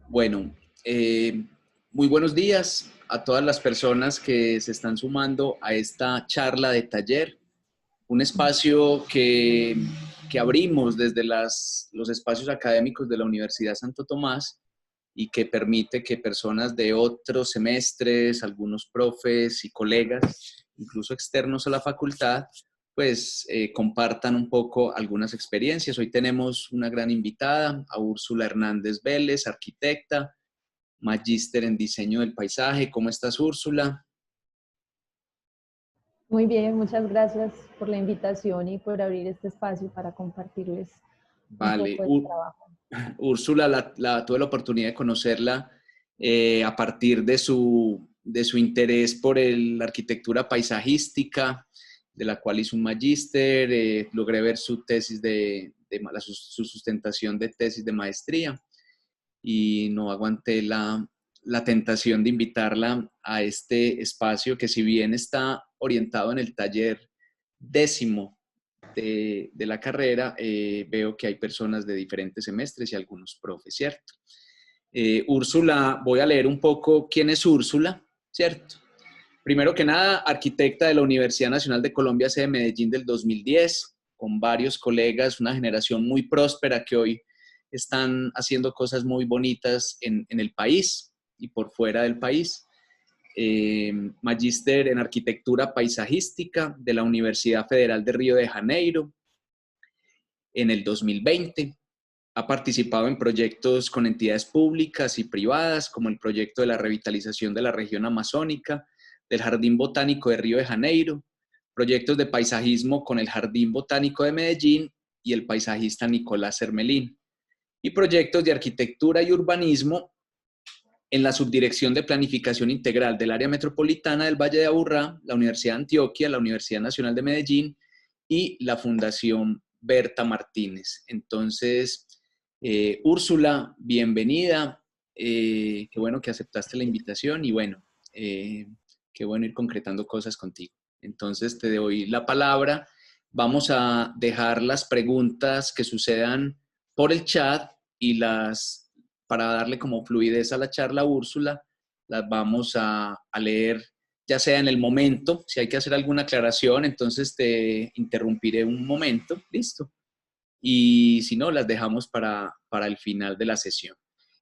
Bueno, muy buenos días a todas las personas que se están sumando a esta charla de taller, un espacio que abrimos desde los espacios académicos de la Universidad Santo Tomás y que permite que personas de otros semestres, algunos profes y colegas, incluso externos a la facultad, pues compartan un poco algunas experiencias. Hoy tenemos una gran invitada, a Úrsula Hernández Vélez, arquitecta, magíster en diseño del paisaje. ¿Cómo estás, Úrsula? Muy bien, muchas gracias por la invitación y por abrir este espacio para compartirles un Vale. poco del trabajo. Úrsula, tuve la oportunidad de conocerla a partir de su interés por la arquitectura paisajística, de la cual hizo un magíster. Logré ver su tesis su sustentación de tesis de maestría y no aguanté la tentación de invitarla a este espacio que, si bien está orientado en el taller décimo de la carrera, veo que hay personas de diferentes semestres y algunos profes, ¿cierto? Úrsula, voy a leer un poco quién es Úrsula, ¿cierto? Primero que nada, arquitecta de la Universidad Nacional de Colombia, sede Medellín del 2010, con varios colegas, una generación muy próspera que hoy están haciendo cosas muy bonitas en el país y por fuera del país. Magíster en Arquitectura Paisajística de la Universidad Federal de Río de Janeiro en el 2020. Ha participado en proyectos con entidades públicas y privadas, como el proyecto de la revitalización de la región amazónica, del Jardín Botánico de Río de Janeiro, proyectos de paisajismo con el Jardín Botánico de Medellín y el paisajista Nicolás Hermelín, y proyectos de arquitectura y urbanismo en la Subdirección de Planificación Integral del Área Metropolitana del Valle de Aburrá, la Universidad de Antioquia, la Universidad Nacional de Medellín y la Fundación Berta Martínez. Entonces, Úrsula, bienvenida. Qué bueno que aceptaste la invitación y bueno, qué bueno ir concretando cosas contigo. Entonces, te doy la palabra. Vamos a dejar las preguntas que sucedan por el chat y para darle como fluidez a la charla, Úrsula, las vamos a leer ya sea en el momento. Si hay que hacer alguna aclaración, entonces te interrumpiré un momento, listo. Y si no, las dejamos para el final de la sesión.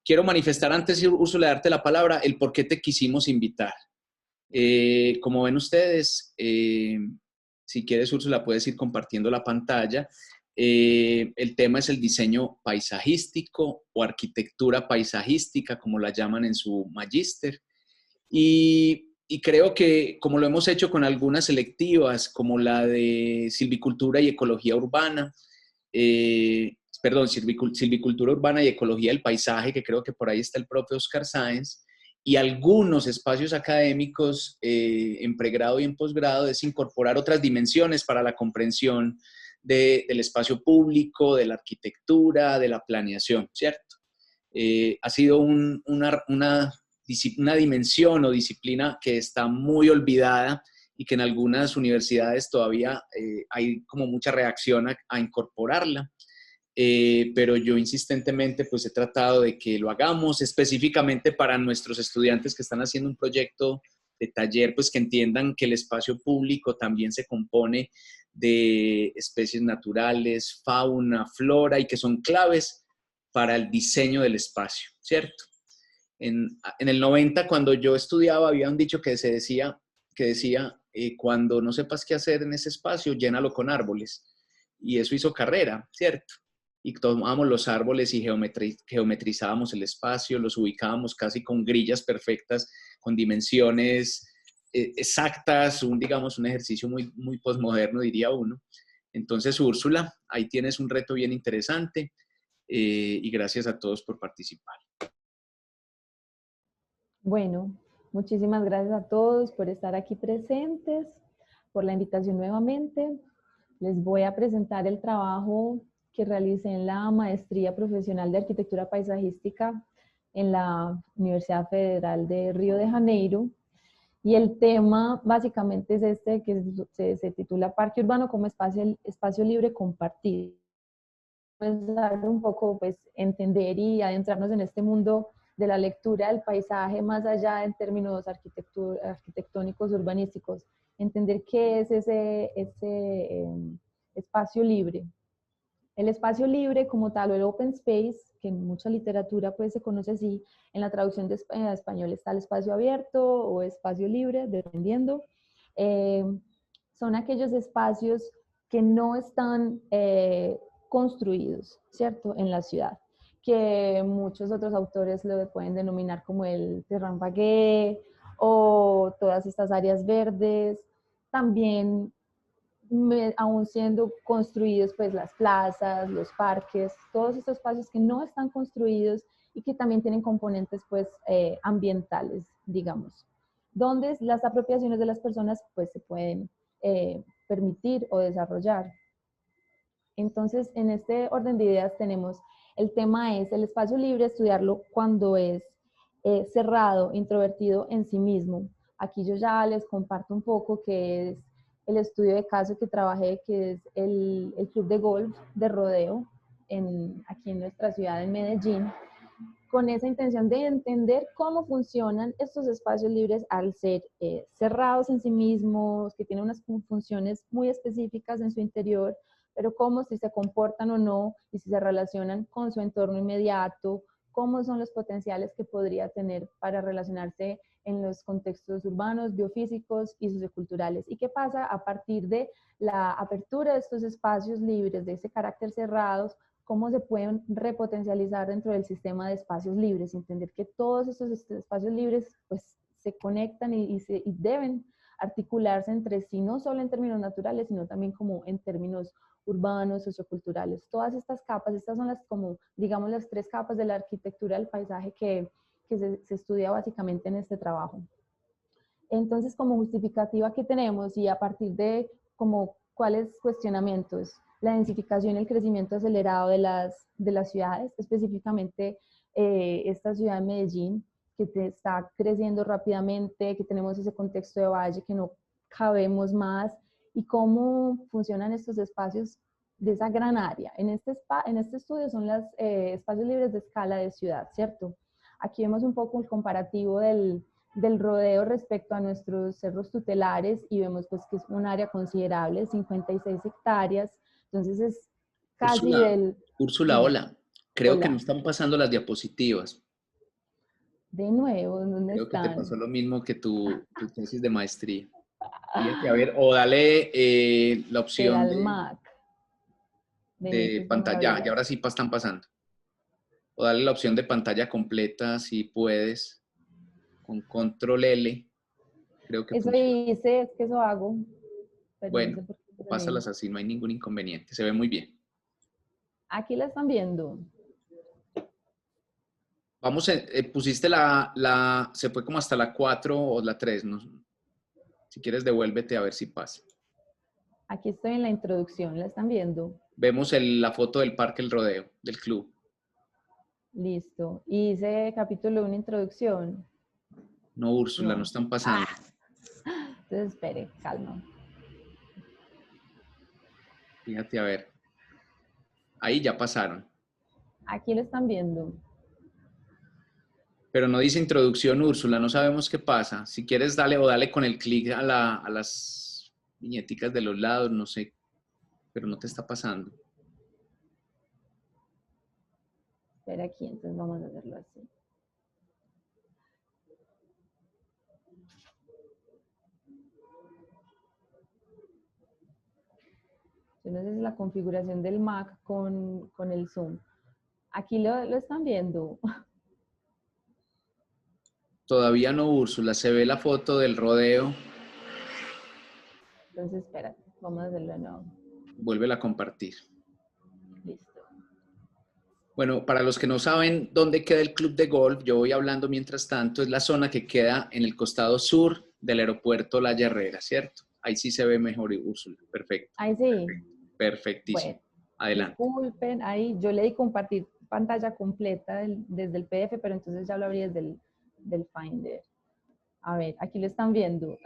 Quiero manifestar antes, Úrsula, de darte la palabra, el por qué te quisimos invitar. Como ven ustedes, si quieres, Úrsula, puedes ir compartiendo la pantalla. El tema es el diseño paisajístico o arquitectura paisajística, como la llaman en su magíster. Y creo que, como lo hemos hecho con algunas selectivas, como la de silvicultura y ecología urbana, silvicultura urbana y ecología del paisaje, que creo que por ahí está el propio Oscar Sáenz, y algunos espacios académicos en pregrado y en posgrado, es incorporar otras dimensiones para la comprensión del espacio público, de la arquitectura, de la planeación, ¿cierto? Ha sido una dimensión o disciplina que está muy olvidada y que en algunas universidades todavía hay como mucha reacción a incorporarla. Pero yo insistentemente pues he tratado de que lo hagamos específicamente para nuestros estudiantes que están haciendo un proyecto de taller, pues que entiendan que el espacio público también se compone de especies naturales, fauna, flora, y que son claves para el diseño del espacio, ¿cierto? En el 90, cuando yo estudiaba, había un dicho que decía cuando no sepas qué hacer en ese espacio, llénalo con árboles. Y eso hizo carrera, ¿cierto? Y tomábamos los árboles y geometrizábamos el espacio, los ubicábamos casi con grillas perfectas, con dimensiones exactas, digamos, un ejercicio muy, muy posmoderno, diría uno. Entonces, Úrsula, ahí tienes un reto bien interesante y gracias a todos por participar. Bueno, muchísimas gracias a todos por estar aquí presentes, por la invitación nuevamente. Les voy a presentar el trabajo que realicé en la Maestría Profesional de Arquitectura Paisajística en la Universidad Federal de Río de Janeiro. Y el tema básicamente es este, que se titula Parque Urbano como espacio libre compartido. Pues dar un poco, pues, entender y adentrarnos en este mundo de la lectura del paisaje más allá en términos arquitectónicos, urbanísticos, entender qué es ese espacio libre. El espacio libre como tal, o el open space, que en mucha literatura pues se conoce así, en la traducción de español está el espacio abierto o espacio libre, dependiendo. Eh, Son aquellos espacios que no están construidos, ¿cierto?, en la ciudad, que muchos otros autores lo pueden denominar como el terrain vague o todas estas áreas verdes. También aún siendo construidos pues las plazas, los parques, todos estos espacios que no están construidos y que también tienen componentes pues ambientales, digamos, donde las apropiaciones de las personas pues se pueden permitir o desarrollar. Entonces, en este orden de ideas tenemos, el tema es el espacio libre, estudiarlo cuando es cerrado, introvertido en sí mismo. Aquí yo ya les comparto un poco qué es el estudio de caso que trabajé, que es el club de golf de rodeo aquí en nuestra ciudad, en Medellín, con esa intención de entender cómo funcionan estos espacios libres al ser cerrados en sí mismos, que tienen unas funciones muy específicas en su interior, pero cómo si se comportan o no y si se relacionan con su entorno inmediato, cómo son los potenciales que podría tener para relacionarse en los contextos urbanos, biofísicos y socioculturales. ¿Y qué pasa a partir de la apertura de estos espacios libres, de ese carácter cerrados? Cómo se pueden repotencializar dentro del sistema de espacios libres, entender que todos estos espacios libres pues se conectan y deben articularse entre sí, no solo en términos naturales, sino también como en términos urbanos, socioculturales. Todas estas capas, estas son las como, digamos, las 3 capas de la arquitectura del paisaje que se estudia básicamente en este trabajo. Entonces, como justificativa que tenemos y a partir de como cuáles cuestionamientos, la densificación y el crecimiento acelerado de las ciudades, específicamente esta ciudad de Medellín, que está creciendo rápidamente, que tenemos ese contexto de valle, que no cabemos más, y cómo funcionan estos espacios de esa gran área. En este estudio son los espacios libres de escala de ciudad, ¿cierto? Aquí vemos un poco el comparativo del rodeo respecto a nuestros cerros tutelares y vemos pues que es un área considerable, 56 hectáreas, entonces es casi Úrsula, Dime, hola. Creo que no hola, están pasando las diapositivas. de nuevo, ¿dónde Creo que te pasó están? lo mismo que tu tesis de maestría. Fíjate, a ver, o dale la Era opción el MAC, de Benítez de pantalla. Y Moravia. ahora sí están pasando. O dale la opción de pantalla completa si puedes. Con control L. Creo que Eso funciona. hice, es que eso hago, pero no Bueno, sé por qué o se lee. pásalas así, no hay ningún inconveniente. Se ve muy bien. Aquí la están viendo. Vamos, pusiste se fue como hasta la 4 o la 3, ¿no? Si quieres, devuélvete a ver si pasa. Aquí estoy en la introducción, la están viendo. Vemos la foto del Parque El Rodeo, del club. Listo. Y hice capítulo 1, introducción. No, Úrsula, no No. están Ah, pasando. entonces espere, calma. Fíjate, a ver. Ahí ya pasaron. Aquí lo están viendo. Pero no dice introducción, Úrsula, no sabemos qué pasa. Si quieres, dale o dale con el clic a las viñeticas de los lados, no sé, pero no te está pasando. Espera aquí, entonces vamos a hacerlo así. Yo no sé si es la configuración del Mac con el Zoom. Aquí lo están viendo. Todavía no, Úrsula, se ve la foto del rodeo. Entonces, espérate, vamos a hacerlo de nuevo. Vuélvela a compartir. Listo. Bueno, para los que no saben dónde queda el club de golf, yo voy hablando mientras tanto, es la zona que queda en el costado sur del aeropuerto La Herrera, ¿cierto? Ahí sí se ve mejor, Úrsula. Perfecto. Ahí sí. Perfectísimo. Bueno, Adelante. disculpen, ahí yo le di compartir pantalla completa desde el PDF, pero entonces ya lo abrí desde del Finder. A ver, aquí lo están viendo.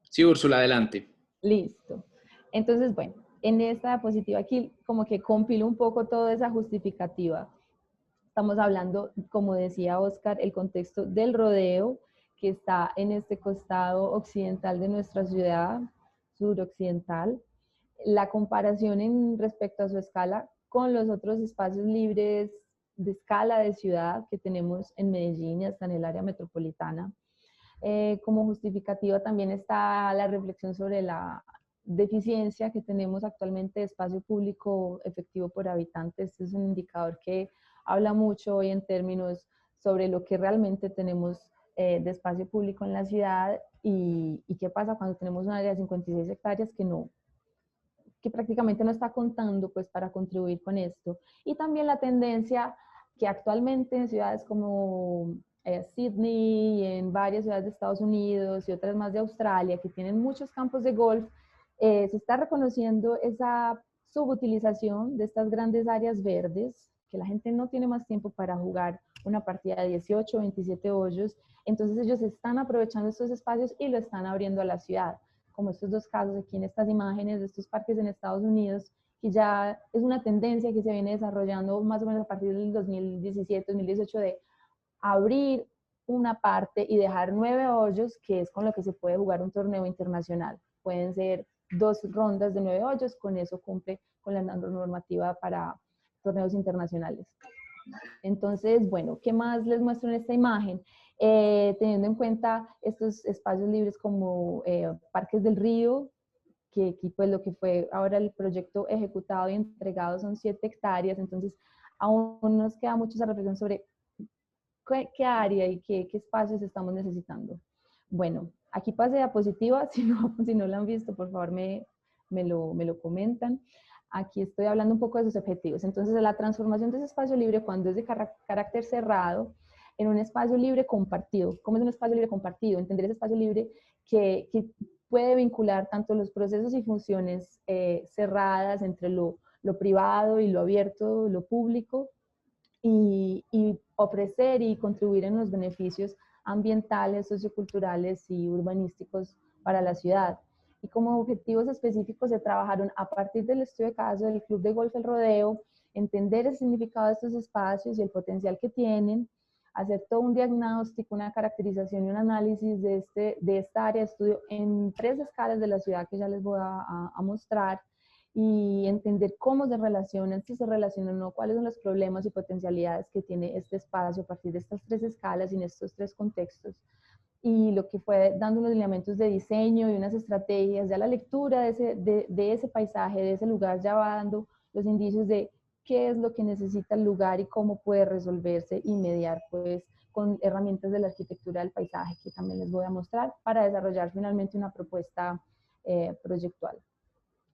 Sí, Úrsula, adelante. Listo. Entonces, bueno, en esta diapositiva aquí como que compilo un poco toda esa justificativa. Estamos hablando, como decía Oscar, el contexto del rodeo, que está en este costado occidental de nuestra ciudad, suroccidental. La comparación en respecto a su escala con los otros espacios libres de escala de ciudad que tenemos en Medellín y hasta en el área metropolitana. Como justificativa también está la reflexión sobre la deficiencia que tenemos actualmente de espacio público efectivo por habitante. Este es un indicador que habla mucho hoy en términos sobre lo que realmente tenemos de espacio público en la ciudad y qué pasa cuando tenemos un área de 56 hectáreas que prácticamente no está contando pues para contribuir con esto. Y también la tendencia que actualmente en ciudades como Sydney y en varias ciudades de Estados Unidos y otras más de Australia que tienen muchos campos de golf, se está reconociendo esa subutilización de estas grandes áreas verdes, que la gente no tiene más tiempo para jugar una partida de 18 o 27 hoyos, entonces ellos están aprovechando estos espacios y lo están abriendo a la ciudad, como estos dos casos aquí en estas imágenes de estos parques en Estados Unidos, que ya es una tendencia que se viene desarrollando más o menos a partir del 2017, 2018, de abrir una parte y dejar 9 hoyos, que es con lo que se puede jugar un torneo internacional. Pueden ser 2 rondas de 9 hoyos, con eso cumple con la normativa para torneos internacionales. Entonces, bueno, ¿qué más les muestro en esta imagen? Teniendo en cuenta estos espacios libres como Parques del Río, que aquí pues lo que fue ahora el proyecto ejecutado y entregado son 7 hectáreas, entonces aún nos queda mucho esa reflexión sobre qué área y qué espacios estamos necesitando. Bueno, aquí pase diapositiva, si no la han visto, por favor me lo comentan. Aquí estoy hablando un poco de sus objetivos. Entonces, la transformación de ese espacio libre, cuando es de carácter cerrado, en un espacio libre compartido. ¿Cómo es un espacio libre compartido? Entender ese espacio libre que puede vincular tanto los procesos y funciones cerradas entre lo privado y lo abierto, lo público, y ofrecer y contribuir en los beneficios ambientales, socioculturales y urbanísticos para la ciudad. Y como objetivos específicos se trabajaron a partir del estudio de caso del Club de Golf El Rodeo, entender el significado de estos espacios y el potencial que tienen, hacer todo un diagnóstico, una caracterización y un análisis de esta área de estudio en 3 escalas de la ciudad que ya les voy a mostrar, y entender cómo se relacionan, si se relacionan o no, cuáles son los problemas y potencialidades que tiene este espacio a partir de estas 3 escalas y en estos 3 contextos. Y lo que fue dando unos lineamientos de diseño y unas estrategias, ya la lectura de ese paisaje, de ese lugar, ya va dando los indicios de qué es lo que necesita el lugar y cómo puede resolverse y mediar pues con herramientas de la arquitectura del paisaje, que también les voy a mostrar, para desarrollar finalmente una propuesta proyectual.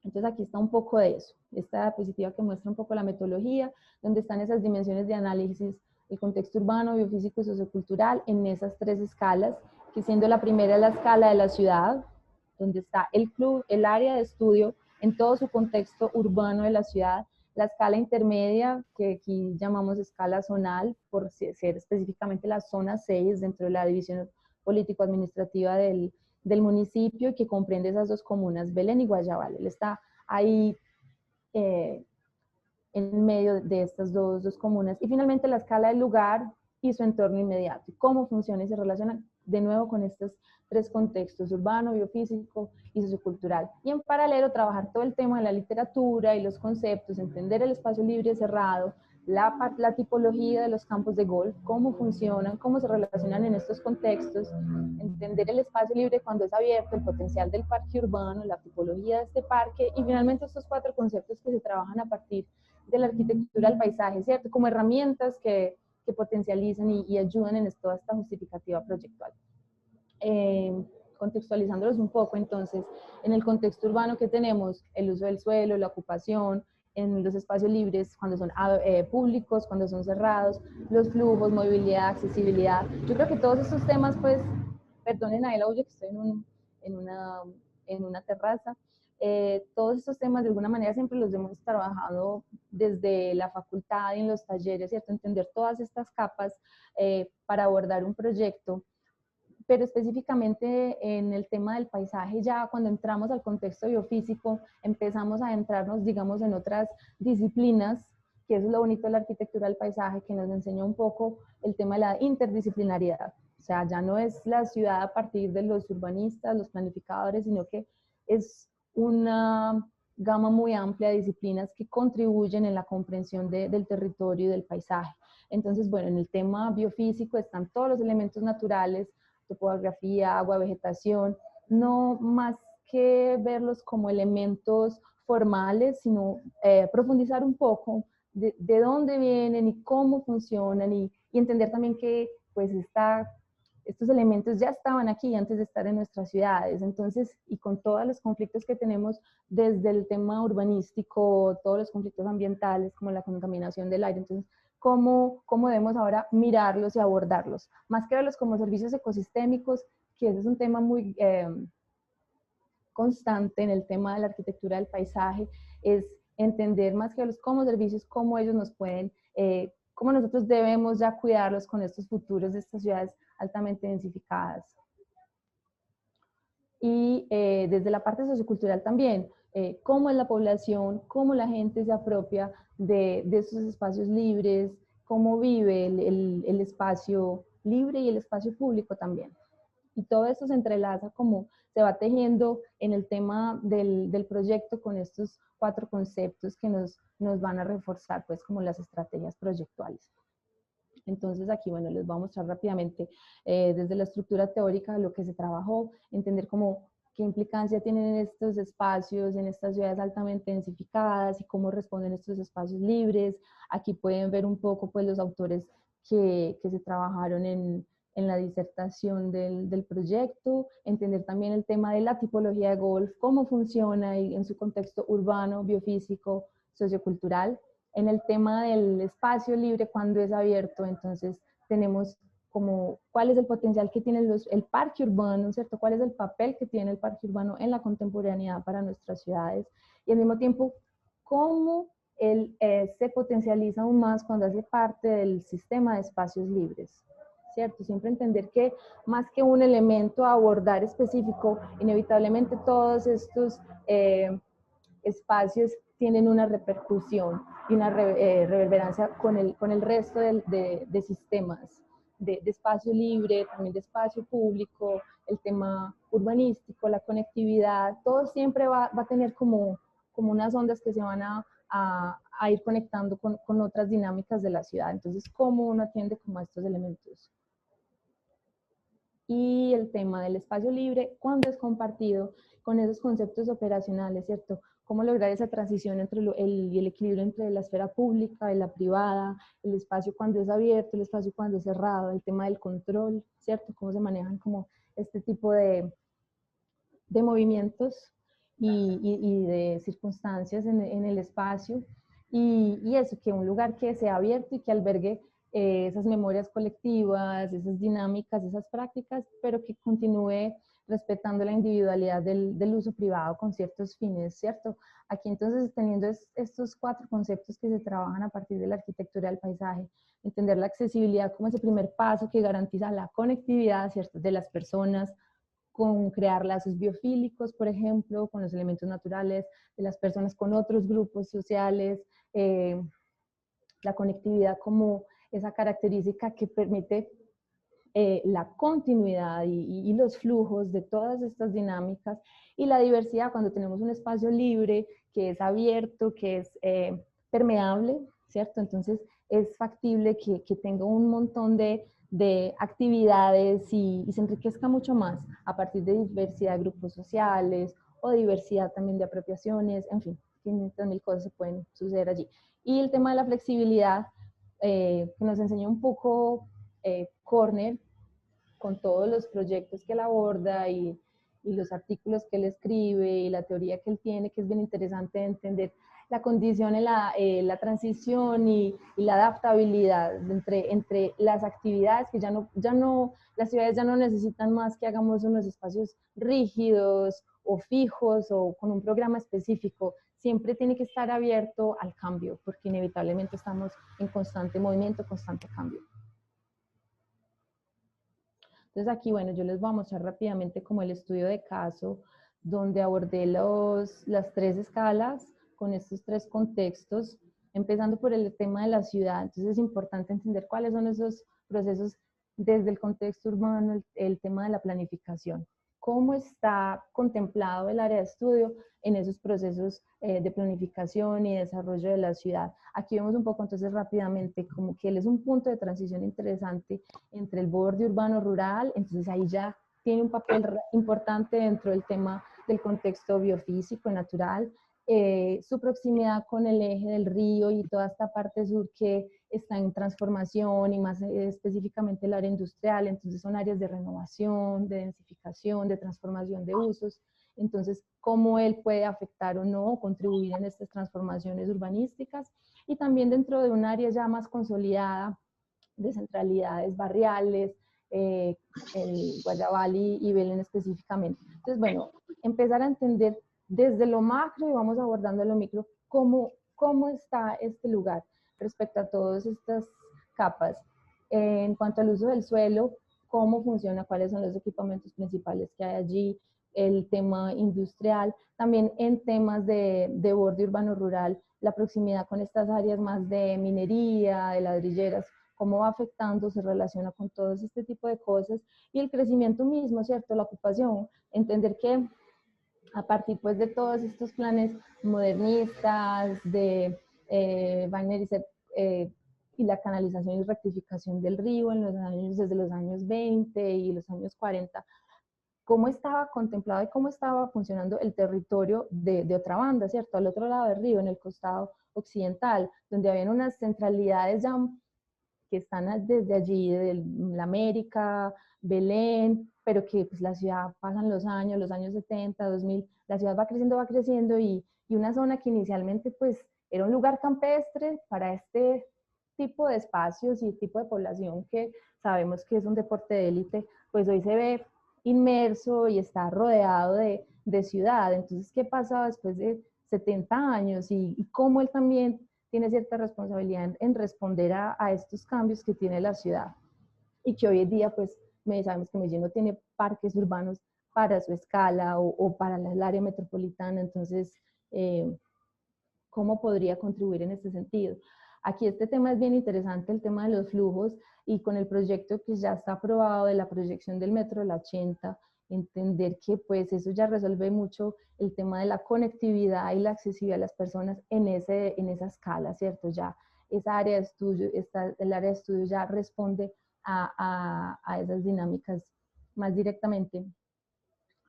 Entonces aquí está un poco de eso, esta diapositiva que muestra un poco la metodología, donde están esas dimensiones de análisis, el contexto urbano, biofísico y sociocultural en esas 3 escalas, que siendo la primera la escala de la ciudad, donde está el club, el área de estudio en todo su contexto urbano de la ciudad, la escala intermedia, que aquí llamamos escala zonal, por ser específicamente la zona 6 dentro de la división político-administrativa del municipio, que comprende esas 2 comunas, Belén y Guayabal. Él está ahí en medio de estas dos comunas. Y finalmente la escala del lugar y su entorno inmediato. Cómo funciona y se relaciona de nuevo con estos 3 contextos, urbano, biofísico y sociocultural. Y en paralelo trabajar todo el tema de la literatura y los conceptos, entender el espacio libre cerrado, la tipología de los campos de golf, cómo funcionan, cómo se relacionan en estos contextos, entender el espacio libre cuando es abierto, el potencial del parque urbano, la tipología de este parque y finalmente estos 4 conceptos que se trabajan a partir de la arquitectura del paisaje, ¿cierto? Como herramientas que potencializan y ayudan en toda esta justificativa proyectual. Contextualizándolos un poco, entonces, en el contexto urbano que tenemos, el uso del suelo, la ocupación, en los espacios libres, cuando son públicos, cuando son cerrados, los flujos, movilidad, accesibilidad. Yo creo que todos estos temas, pues, perdonen a el audio que estoy en una terraza, todos estos temas de alguna manera siempre los hemos trabajado desde la facultad y en los talleres, ¿cierto? Entender todas estas capas para abordar un proyecto, pero específicamente en el tema del paisaje, ya cuando entramos al contexto biofísico, empezamos a entrarnos, digamos, en otras disciplinas que eso es lo bonito de la arquitectura del paisaje, que nos enseña un poco el tema de la interdisciplinariedad. O sea, ya no es la ciudad a partir de los urbanistas, los planificadores, sino que es una gama muy amplia de disciplinas que contribuyen en la comprensión del territorio y del paisaje. Entonces, bueno, en el tema biofísico están todos los elementos naturales, topografía, agua, vegetación, no más que verlos como elementos formales, sino profundizar un poco de dónde vienen y cómo funcionan y entender también que pues estos elementos ya estaban aquí antes de estar en nuestras ciudades. Entonces, y con todos los conflictos que tenemos desde el tema urbanístico, todos los conflictos ambientales como la contaminación del aire, entonces, ¿cómo debemos ahora mirarlos y abordarlos? Más que verlos como servicios ecosistémicos, que ese es un tema muy constante en el tema de la arquitectura del paisaje, es entender más que verlos como servicios, cómo ellos nos pueden, cómo nosotros debemos ya cuidarlos con estos futuros de estas ciudades altamente densificadas. Y desde la parte sociocultural también, cómo es la población, cómo la gente se apropia de estos espacios libres, cómo vive el espacio libre y el espacio público también. Y todo esto se entrelaza como se va tejiendo en el tema del proyecto con estos 4 conceptos que nos van a reforzar pues como las estrategias proyectuales. Entonces aquí, bueno, les voy a mostrar rápidamente desde la estructura teórica lo que se trabajó, entender cómo qué implicancia tienen estos espacios en estas ciudades altamente densificadas y cómo responden estos espacios libres. Aquí pueden ver un poco pues los autores que se trabajaron en la disertación del proyecto, entender también el tema de la tipología de golf, cómo funciona y en su contexto urbano, biofísico, sociocultural. En el tema del espacio libre, cuando es abierto, entonces tenemos como cuál es el potencial que tiene el parque urbano, ¿cierto? ¿Cuál es el papel que tiene el parque urbano en la contemporaneidad para nuestras ciudades? Y al mismo tiempo, cómo él se potencializa aún más cuando hace parte del sistema de espacios libres, ¿cierto? Siempre entender que más que un elemento a abordar específico, inevitablemente todos estos espacios tienen una repercusión y una reverberancia con el resto de sistemas de espacio libre, también de espacio público, el tema urbanístico, la conectividad, todo siempre va a tener como unas ondas que se van a ir conectando con otras dinámicas de la ciudad. Entonces, ¿cómo uno atiende como a estos elementos? Y el tema del espacio libre, cuando es compartido con esos conceptos operacionales, ¿cierto? Cómo lograr esa transición entre el equilibrio entre la esfera pública y la privada, el espacio cuando es abierto, el espacio cuando es cerrado, el tema del control, ¿cierto? Cómo se manejan como este tipo de movimientos y de circunstancias en el espacio. Y eso, que un lugar que sea abierto y que albergue esas memorias colectivas, esas dinámicas, esas prácticas, pero que continúe respetando la individualidad del uso privado con ciertos fines, ¿cierto? Aquí entonces teniendo estos 4 conceptos que se trabajan a partir de la arquitectura del paisaje, entender la accesibilidad como ese primer paso que garantiza la conectividad, ¿cierto?, de las personas, con crear lazos biofílicos, por ejemplo, con los elementos naturales de las personas con otros grupos sociales, la conectividad como esa característica que permite la continuidad y los flujos de todas estas dinámicas, y la diversidad cuando tenemos un espacio libre, que es abierto, que es permeable, ¿cierto? Entonces es factible que tenga un montón de actividades y se enriquezca mucho más a partir de diversidad de grupos sociales o diversidad también de apropiaciones, en fin, 500.000 cosas se pueden suceder allí. Y el tema de la flexibilidad, que nos enseña un poco Corner, con todos los proyectos que él aborda y los artículos que él escribe y la teoría que él tiene, que es bien interesante de entender la condición en la transición y la adaptabilidad entre las actividades, que ya no, las ciudades ya no necesitan más que hagamos unos espacios rígidos o fijos o con un programa específico. Siempre tiene que estar abierto al cambio, porque inevitablemente estamos en constante movimiento, constante cambio. Entonces aquí, bueno, yo les voy a mostrar rápidamente como el estudio de caso, donde abordé las 3 escalas con estos 3 contextos empezando por el tema de la ciudad. Entonces es importante entender cuáles son esos procesos desde el contexto urbano, el tema de la planificación. ¿Cómo está contemplado el área de estudio en esos procesos de planificación y desarrollo de la ciudad? Aquí vemos un poco entonces rápidamente como que él es un punto de transición interesante entre el borde urbano-rural, entonces ahí ya tiene un papel importante dentro del tema del contexto biofísico y natural, su proximidad con el eje del río y toda esta parte sur que está en transformación y más específicamente el área industrial, entonces son áreas de renovación, de densificación, de transformación de usos, entonces cómo él puede afectar o no, contribuir en estas transformaciones urbanísticas y también dentro de un área ya más consolidada de centralidades barriales, el Guayabal y Belén específicamente. Entonces, bueno, empezar a entender desde lo macro y vamos abordando lo micro, cómo está este lugar respecto a todas estas capas. En cuanto al uso del suelo, cómo funciona, cuáles son los equipamientos principales que hay allí, el tema industrial, también en temas de borde urbano-rural, la proximidad con estas áreas más de minería, de ladrilleras, cómo va afectando, se relaciona con todo este tipo de cosas, y el crecimiento mismo, ¿cierto? La ocupación, entender que a partir pues de todos estos planes modernistas, de Wagner y la canalización y rectificación del río en los años, desde los años 20 y los años 40, cómo estaba contemplado y cómo estaba funcionando el territorio de otra banda, ¿cierto? Al otro lado del río, en el costado occidental, donde habían unas centralidades ya que están desde allí, de la América, Belén, pero que pues la ciudad pasan los años 70, 2000, la ciudad va creciendo y una zona que inicialmente pues era un lugar campestre para este tipo de espacios y tipo de población que sabemos que es un deporte de élite, pues hoy se ve inmerso y está rodeado de ciudad. Entonces, ¿qué pasa después de 70 años y cómo él también tiene cierta responsabilidad en responder a estos cambios que tiene la ciudad y que hoy en día pues sabemos que Medellín no tiene parques urbanos para su escala o para el área metropolitana, entonces ¿cómo podría contribuir en este sentido? Aquí este tema es bien interesante, el tema de los flujos, y con el proyecto que ya está aprobado de la proyección del metro de la 80, entender que pues eso ya resuelve mucho el tema de la conectividad y la accesibilidad a las personas en esa escala, ¿cierto? Ya esa área de estudio, el área de estudio ya responde a esas dinámicas más directamente.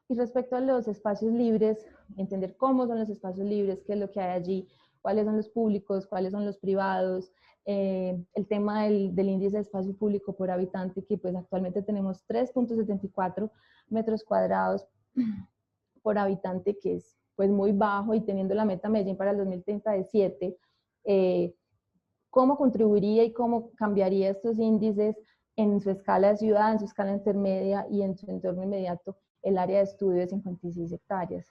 Y respecto a los espacios libres, entender cómo son los espacios libres, qué es lo que hay allí, cuáles son los públicos, cuáles son los privados, el tema del índice de espacio público por habitante, que pues actualmente tenemos 3.74 metros cuadrados por habitante, que es pues muy bajo, y teniendo la meta Medellín para el 2030 de 7, cómo contribuiría y cómo cambiaría estos índices en su escala de ciudad, en su escala intermedia y en su entorno inmediato, el área de estudio de 56 hectáreas.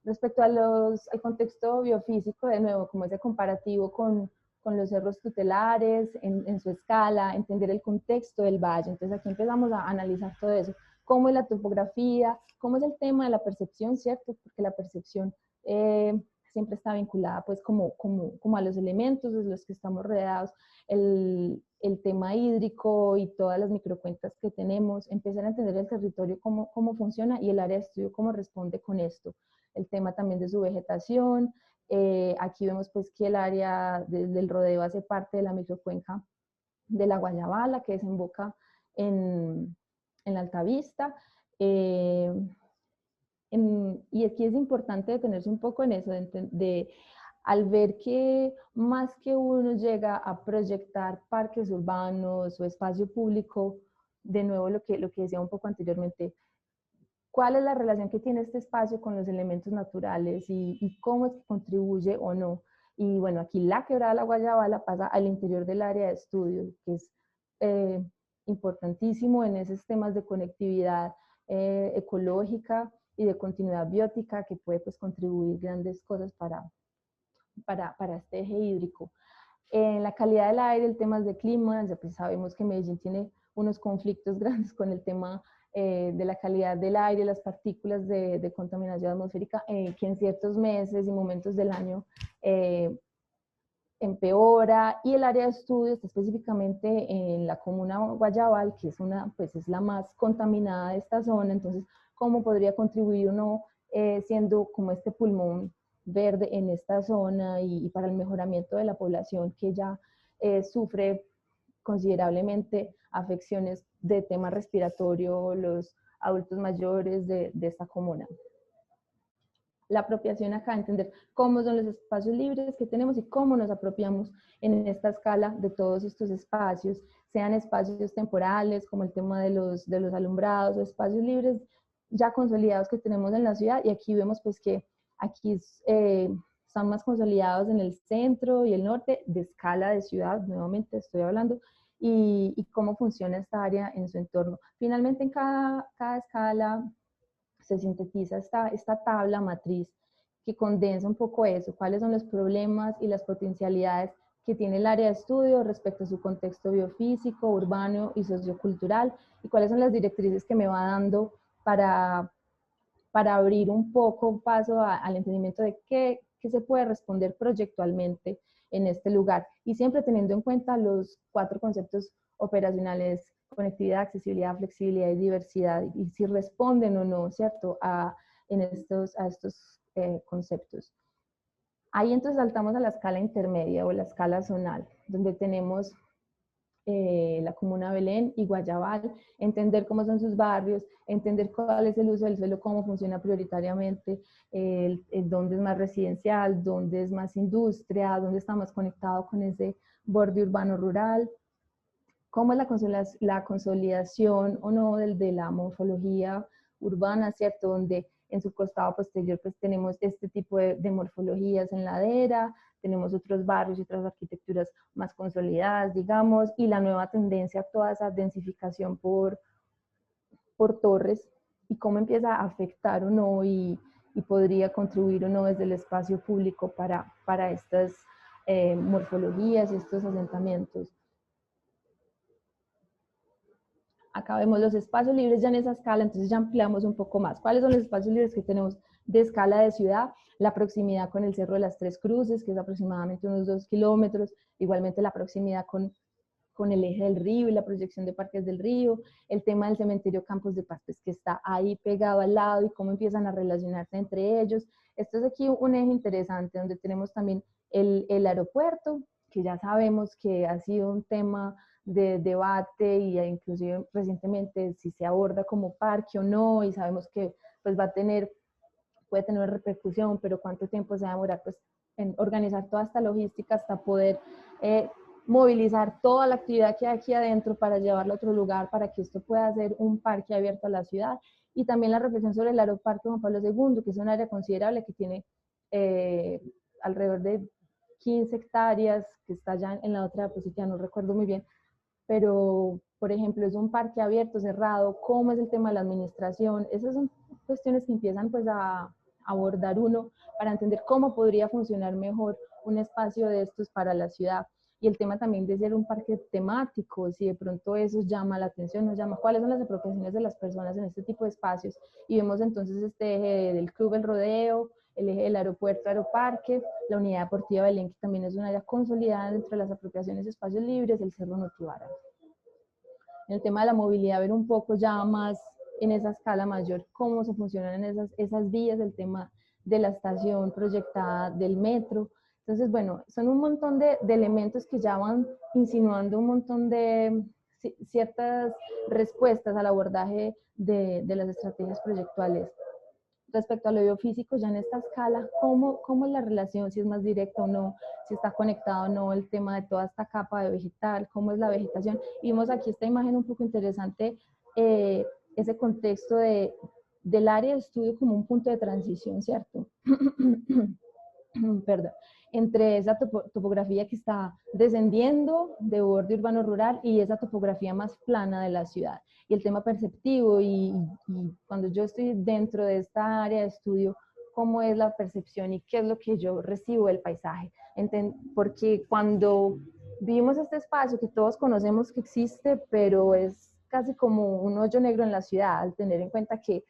Respecto al contexto biofísico, de nuevo, como ese comparativo con los cerros tutelares, en su escala, entender el contexto del valle. Entonces aquí empezamos a analizar todo eso, cómo es la topografía, cómo es el tema de la percepción, ¿cierto? Porque la percepción siempre está vinculada pues como a los elementos de los que estamos rodeados, el tema hídrico y todas las microcuencas que tenemos, empezar a entender el territorio, cómo funciona, y el área de estudio cómo responde con esto. El tema también de su vegetación, aquí vemos pues que el área del rodeo hace parte de la microcuenca de la Guayabala, que desemboca en la Altavista, y aquí es importante detenerse un poco en eso, al ver que más que uno llega a proyectar parques urbanos o espacio público, de nuevo lo que decía un poco anteriormente, cuál es la relación que tiene este espacio con los elementos naturales y cómo es que contribuye o no. Y bueno, aquí la quebrada de la Guayabala pasa al interior del área de estudio, que es importantísimo en esos temas de conectividad ecológica y de continuidad biótica, que puede pues contribuir grandes cosas para este eje hídrico. En la calidad del aire, el tema de clima, ya pues sabemos que Medellín tiene unos conflictos grandes con el tema de la calidad del aire, las partículas de contaminación atmosférica, que en ciertos meses y momentos del año empeora, y el área de estudio está específicamente en la comuna Guayabal, que es, pues es la más contaminada de esta zona. Entonces, ¿cómo podría contribuir uno siendo como este pulmón verde en esta zona y para el mejoramiento de la población que ya sufre considerablemente afecciones de tema respiratorio, los adultos mayores de esta comuna? La apropiación acá, entender cómo son los espacios libres que tenemos y cómo nos apropiamos en esta escala de todos estos espacios, sean espacios temporales como el tema de los alumbrados, o espacios libres ya consolidados que tenemos en la ciudad. Y aquí vemos pues que aquí están más consolidados en el centro y el norte, de escala de ciudad, nuevamente estoy hablando, y cómo funciona esta área en su entorno. Finalmente, en cada escala se sintetiza esta tabla matriz que condensa un poco eso, cuáles son los problemas y las potencialidades que tiene el área de estudio respecto a su contexto biofísico, urbano y sociocultural, y cuáles son las directrices que me va dando para abrir un poco paso al entendimiento de qué se puede responder proyectualmente en este lugar, y siempre teniendo en cuenta los 4 conceptos operacionales: conectividad, accesibilidad, flexibilidad y diversidad, y si responden o no, ¿cierto?, a estos conceptos. Ahí entonces saltamos a la escala intermedia o la escala zonal, donde tenemos la comuna Belén y Guayabal, entender cómo son sus barrios, entender cuál es el uso del suelo, cómo funciona prioritariamente, dónde es más residencial, dónde es más industria, dónde está más conectado con ese borde urbano rural, cómo es la consolidación o no de la morfología urbana, ¿cierto? Donde en su costado posterior pues tenemos este tipo de morfologías en ladera, tenemos otros barrios y otras arquitecturas más consolidadas, digamos, y la nueva tendencia a toda esa densificación por torres, y cómo empieza a afectar o no y podría contribuir o no desde el espacio público para estas morfologías y estos asentamientos. Acá vemos los espacios libres ya en esa escala, entonces ya ampliamos un poco más. ¿Cuáles son los espacios libres que tenemos de escala de ciudad? La proximidad con el Cerro de las Tres Cruces, que es aproximadamente unos 2 kilómetros, igualmente la proximidad con el eje del río y la proyección de parques del río, el tema del cementerio Campos de Paz, pues, que está ahí pegado al lado, y cómo empiezan a relacionarse entre ellos. Esto es aquí un eje interesante, donde tenemos también el aeropuerto, que ya sabemos que ha sido un tema de debate, y inclusive recientemente si se aborda como parque o no, y sabemos que pues puede tener una repercusión, pero cuánto tiempo se va a demorar pues en organizar toda esta logística hasta poder movilizar toda la actividad que hay aquí adentro para llevarla a otro lugar, para que esto pueda ser un parque abierto a la ciudad. Y también la reflexión sobre el Aeroparque Juan Pablo II, que es un área considerable que tiene alrededor de 15 hectáreas, que está ya en la otra, pues ya no recuerdo muy bien, pero por ejemplo es un parque abierto, cerrado, cómo es el tema de la administración. Esas son cuestiones que empiezan pues a abordar uno para entender cómo podría funcionar mejor un espacio de estos para la ciudad. Y el tema también de ser un parque temático, si de pronto eso llama la atención, nos llama cuáles son las apropiaciones de las personas en este tipo de espacios. Y vemos entonces este eje del Club El Rodeo, el eje del aeropuerto Aeroparque, la unidad deportiva Belén, que también es una área consolidada dentro de las apropiaciones de espacios libres, el Cerro Notibara. En el tema de la movilidad, ver un poco ya más en esa escala mayor cómo se funcionan esas vías, el tema de la estación proyectada del metro. Entonces, bueno, son un montón de elementos que ya van insinuando un montón de ciertas respuestas al abordaje de las estrategias proyectuales. Respecto a lo biofísico, ya en esta escala, ¿cómo es la relación? Si es más directa o no, si está conectado o no, el tema de toda esta capa de vegetal, cómo es la vegetación. Y vimos aquí esta imagen un poco interesante, ese contexto del área de estudio como un punto de transición, ¿cierto? Perdón, entre esa topografía que está descendiendo de borde urbano rural y esa topografía más plana de la ciudad. Y el tema perceptivo, y cuando yo estoy dentro de esta área de estudio, cómo es la percepción y qué es lo que yo recibo del paisaje. Porque cuando vivimos este espacio que todos conocemos que existe, pero es casi como un hoyo negro en la ciudad, al tener en cuenta que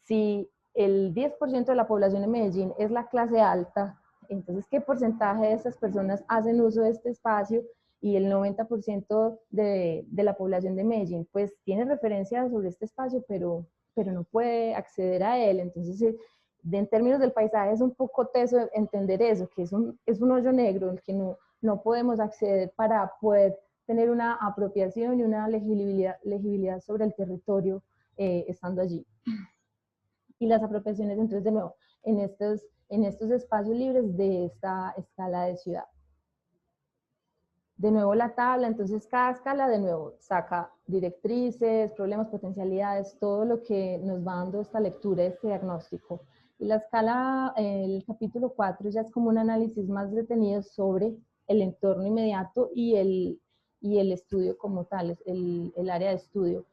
si el 10% de la población en Medellín es la clase alta, Entonces, ¿qué porcentaje de estas personas hacen uso de este espacio? Y el 90% de la población de Medellín, pues tiene referencia sobre este espacio, pero no puede acceder a él. Entonces, en términos del paisaje es un poco teso entender eso, que es un hoyo negro el que no podemos acceder para poder tener una apropiación y una legibilidad sobre el territorio estando allí. Y las apropiaciones, entonces, de nuevo, en estos espacios libres de esta escala de ciudad. De nuevo la tabla, entonces cada escala de nuevo saca directrices, problemas, potencialidades, todo lo que nos va dando esta lectura, este diagnóstico. Y la escala, el capítulo 4 ya es como un análisis más detenido sobre el entorno inmediato y el estudio como tal, el área de estudio,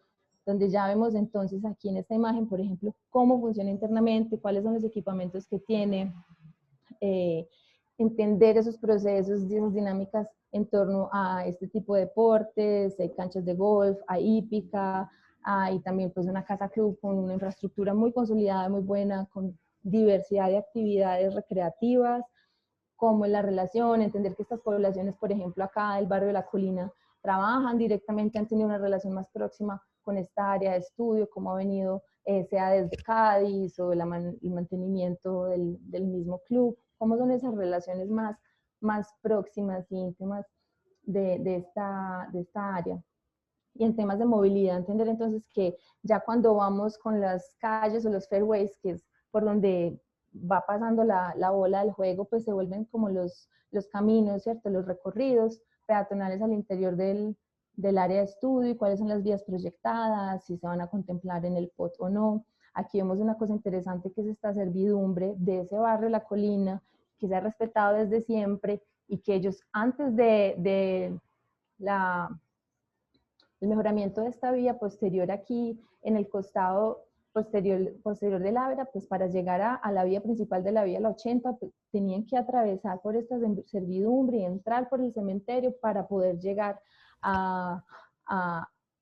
donde ya vemos entonces aquí en esta imagen, por ejemplo, cómo funciona internamente, cuáles son los equipamientos que tiene, entender esos procesos y esas dinámicas en torno a este tipo de deportes, hay canchas de golf, hay hípica, hay también pues una casa club con una infraestructura muy consolidada, muy buena, con diversidad de actividades recreativas, cómo es la relación, entender que estas poblaciones, por ejemplo, acá del barrio de La Colina, trabajan directamente, han tenido una relación más próxima con esta área de estudio, cómo ha venido, sea desde Cádiz o el mantenimiento del mismo club, cómo son esas relaciones más próximas e íntimas de esta área. Y en temas de movilidad, entender entonces que ya cuando vamos con las calles o los fairways, que es por donde va pasando la bola del juego, pues se vuelven como los caminos, ¿cierto? Los recorridos peatonales al interior del área de estudio y cuáles son las vías proyectadas, si se van a contemplar en el POT o no. Aquí vemos una cosa interesante que es esta servidumbre de ese barrio La Colina, que se ha respetado desde siempre y que ellos antes de el mejoramiento de esta vía posterior aquí en el costado posterior del Ávera, pues para llegar a la vía principal de la vía La 80, pues, tenían que atravesar por esta servidumbre y entrar por el cementerio para poder llegar a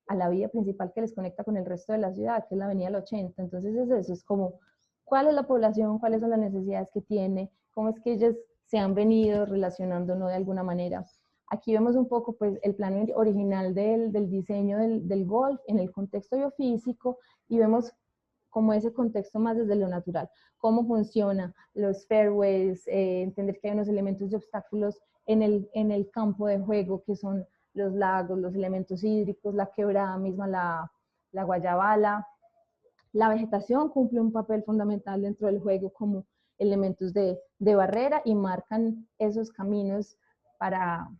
la vía principal que les conecta con el resto de la ciudad, que es la avenida La 80. Entonces eso es como, ¿cuál es la población? ¿Cuáles son las necesidades que tiene? ¿Cómo es que ellos se han venido relacionando, ¿no? De alguna manera? Aquí vemos un poco pues, el plano original del diseño del golf en el contexto biofísico y vemos como ese contexto más desde lo natural, cómo funciona los fairways, entender que hay unos elementos de obstáculos en el campo de juego que son los lagos, los elementos hídricos, la quebrada misma, la guayabala. La vegetación cumple un papel fundamental dentro del juego como elementos de barrera y marcan esos caminos para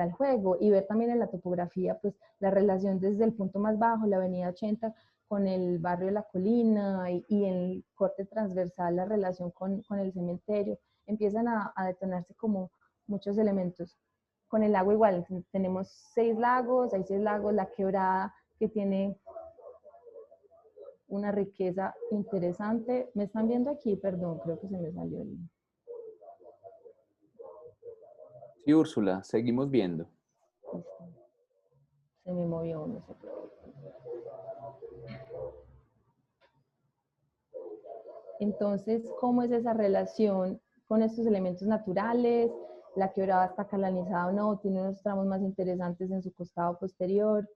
el juego, y ver también en la topografía pues la relación desde el punto más bajo, la avenida 80, con el barrio de La Colina y en el corte transversal la relación con el cementerio. Empiezan a detonarse como muchos elementos. Con el lago igual, tenemos hay 6 lagos, la quebrada que tiene una riqueza interesante. ¿Me están viendo aquí? Perdón, creo que se me salió el... Sí, Úrsula, seguimos viendo. Listo. Se me movió, no sé por qué. Entonces, ¿cómo es esa relación con estos elementos naturales? La quebrada está canalizada o no, tiene unos tramos más interesantes en su costado posterior.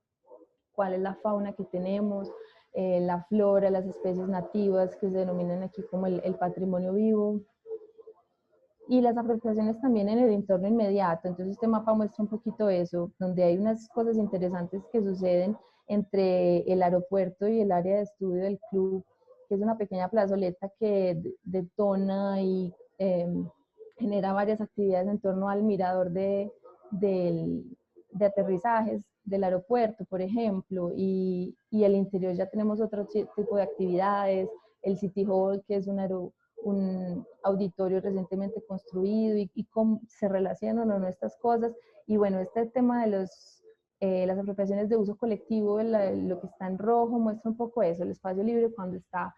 ¿Cuál es la fauna que tenemos? La flora, las especies nativas que se denominan aquí como el patrimonio vivo. Y las apropiaciones también en el entorno inmediato. Entonces este mapa muestra un poquito eso, donde hay unas cosas interesantes que suceden entre el aeropuerto y el área de estudio del club, que es una pequeña plazoleta que detona y genera varias actividades en torno al mirador de aterrizajes del aeropuerto, por ejemplo, y el interior ya tenemos otro tipo de actividades, el City Hall, que es un auditorio recientemente construido y cómo se relacionan o no estas cosas. Y bueno, este tema de las apropiaciones de uso colectivo, lo que está en rojo, muestra un poco eso, el espacio libre cuando está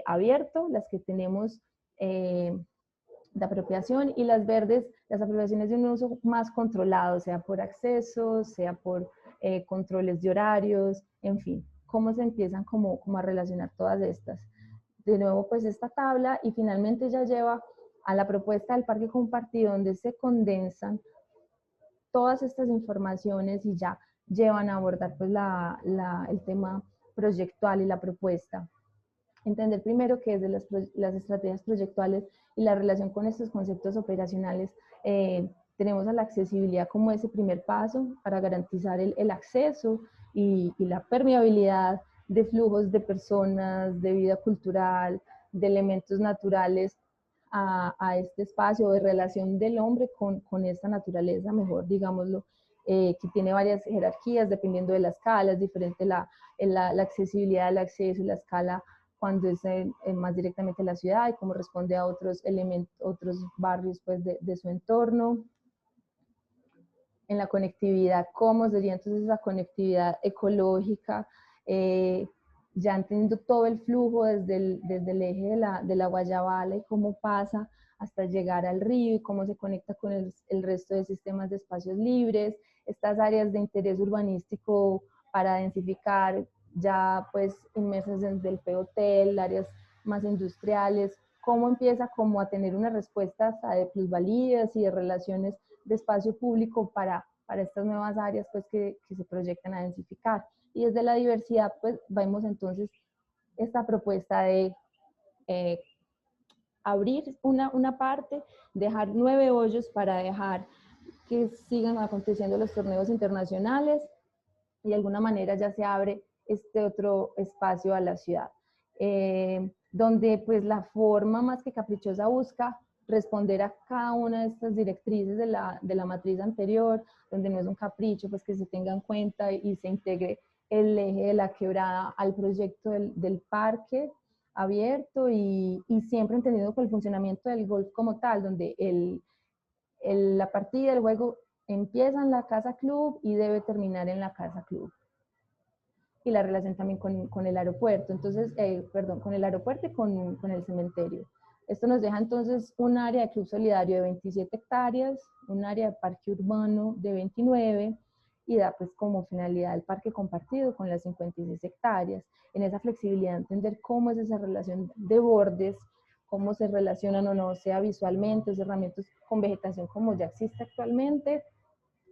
abierto, las que tenemos de apropiación, y las verdes, las apropiaciones de un uso más controlado, sea por acceso, sea por controles de horarios, en fin, cómo se empiezan como a relacionar todas estas. De nuevo, pues esta tabla, y finalmente ya lleva a la propuesta del parque compartido, donde se condensan todas estas informaciones y ya llevan a abordar pues el tema proyectual y la propuesta. Entender primero que desde las estrategias proyectuales y la relación con estos conceptos operacionales tenemos a la accesibilidad como ese primer paso para garantizar el acceso y la permeabilidad de flujos de personas, de vida cultural, de elementos naturales a este espacio de relación del hombre con esta naturaleza, mejor digámoslo, que tiene varias jerarquías dependiendo de la escala, es diferente la accesibilidad, el acceso y la escala cuando es más directamente la ciudad y cómo responde a otros elementos, otros barrios pues, de su entorno. En la conectividad, cómo sería entonces esa conectividad ecológica, ya entendiendo todo el flujo desde el eje de la Guayabala y cómo pasa hasta llegar al río y cómo se conecta con el resto de sistemas de espacios libres, estas áreas de interés urbanístico para densificar, ya pues inmersas desde el P-Hotel, áreas más industriales, cómo empieza como a tener una respuesta hasta de plusvalías y de relaciones de espacio público para estas nuevas áreas pues que se proyectan a densificar. Y desde la diversidad pues vemos entonces esta propuesta de abrir una parte, dejar 9 hoyos para dejar que sigan aconteciendo los torneos internacionales y de alguna manera ya se abre este otro espacio a la ciudad, donde pues la forma más que caprichosa busca responder a cada una de estas directrices de la matriz anterior, donde no es un capricho, pues que se tenga en cuenta y se integre el eje de la quebrada al proyecto del parque abierto y siempre entendido con el funcionamiento del golf como tal, donde la partida, el juego empieza en la casa club y debe terminar en la casa club. Y la relación también con el aeropuerto, entonces, perdón, con el aeropuerto y con el cementerio. Esto nos deja entonces un área de club solidario de 27 hectáreas, un área de parque urbano de 29 y da pues como finalidad el parque compartido con las 56 hectáreas. En esa flexibilidad entender cómo es esa relación de bordes, cómo se relacionan o no, sea visualmente, los herramientas con vegetación como ya existe actualmente,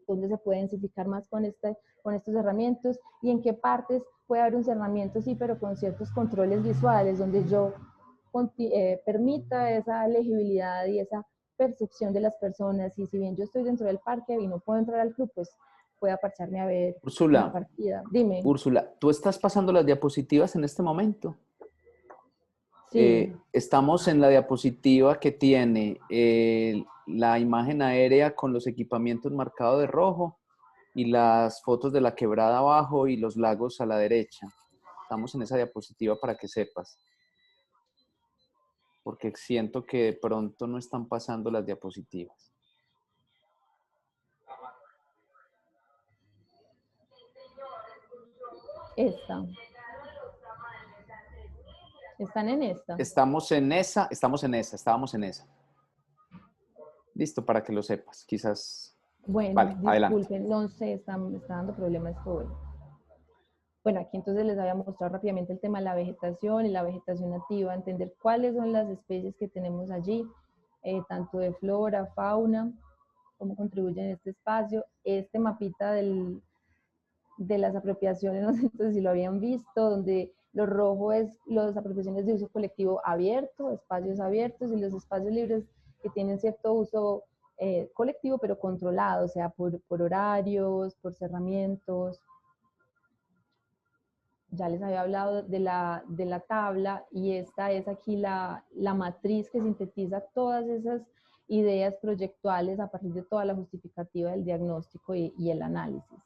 dónde se puede densificar más con estos herramientas y en qué partes puede haber un cerramiento, sí, pero con ciertos controles visuales, donde yo permita esa legibilidad y esa percepción de las personas. Y si bien yo estoy dentro del parque y no puedo entrar al club, pues pueda parcharme a ver una Úrsula, partida. Dime. Úrsula, ¿tú estás pasando las diapositivas en este momento? Sí. Estamos en la diapositiva que tiene la imagen aérea con los equipamientos marcados de rojo y las fotos de la quebrada abajo y los lagos a la derecha. Estamos en esa diapositiva para que sepas. Porque siento que de pronto no están pasando las diapositivas. Esta. ¿Están en esta? Estábamos en esa. Listo, para que lo sepas. Quizás... Bueno, Vale, adelante. disculpen, no sé, está dando problemas hoy. Bueno, aquí entonces les había mostrado rápidamente el tema de la vegetación y la vegetación nativa, entender cuáles son las especies que tenemos allí, tanto de flora, fauna, cómo contribuyen a este espacio. Este mapita de las apropiaciones, no sé si lo habían visto, donde lo rojo es las apropiaciones de uso colectivo abierto, espacios abiertos, y los espacios libres que tienen cierto uso colectivo, pero controlado, o sea, por horarios, por cerramientos. Ya les había hablado de la tabla y esta es aquí la matriz que sintetiza todas esas ideas proyectuales a partir de toda la justificativa del diagnóstico y el análisis.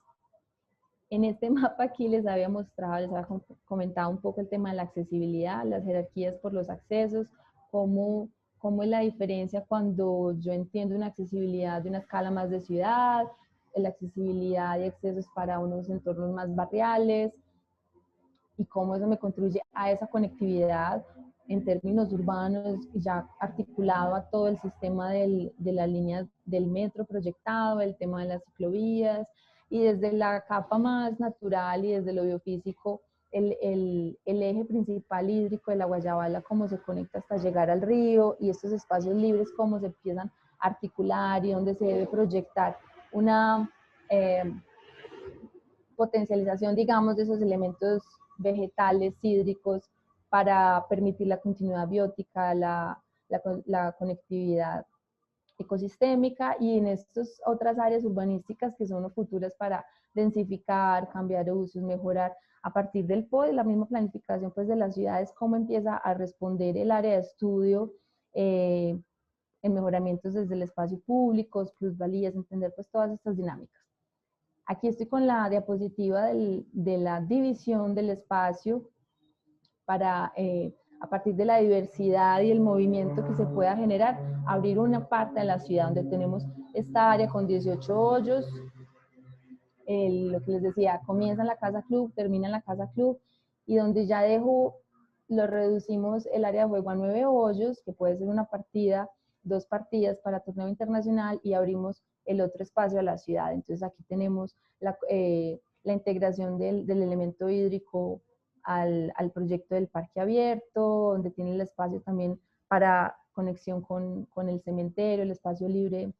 En este mapa aquí les había mostrado, les había comentado un poco el tema de la accesibilidad, las jerarquías por los accesos, cómo es la diferencia cuando yo entiendo una accesibilidad de una escala más de ciudad, la accesibilidad y accesos para unos entornos más barriales, y cómo eso me contribuye a esa conectividad en términos urbanos, ya articulado a todo el sistema de la línea del metro proyectado, el tema de las ciclovías, y desde la capa más natural y desde lo biofísico, el eje principal hídrico de la Guayabala, cómo se conecta hasta llegar al río, y estos espacios libres, cómo se empiezan a articular y dónde se debe proyectar una potencialización, digamos, de esos elementos vegetales, hídricos, para permitir la continuidad biótica, la conectividad ecosistémica, y en estas otras áreas urbanísticas que son futuras para densificar, cambiar usos, mejorar a partir del POD, la misma planificación pues de las ciudades, cómo empieza a responder el área de estudio en mejoramientos desde el espacio público, plusvalías, entender pues todas estas dinámicas. Aquí estoy con la diapositiva de la división del espacio para, a partir de la diversidad y el movimiento que se pueda generar, abrir una parte de la ciudad donde tenemos esta área con 18 hoyos, lo que les decía, comienza en la casa club, termina en la casa club, y donde ya lo reducimos el área de juego a 9 hoyos, que puede ser una partida, 2 partidas para torneo internacional, y abrimos el otro espacio a la ciudad. Entonces aquí tenemos la integración del elemento hídrico al proyecto del parque abierto, donde tiene el espacio también para conexión con el cementerio, el espacio libre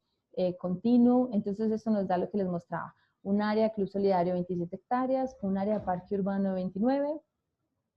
continuo. Entonces eso nos da lo que les mostraba: un área de club solidario de 27 hectáreas, un área de parque urbano de 29,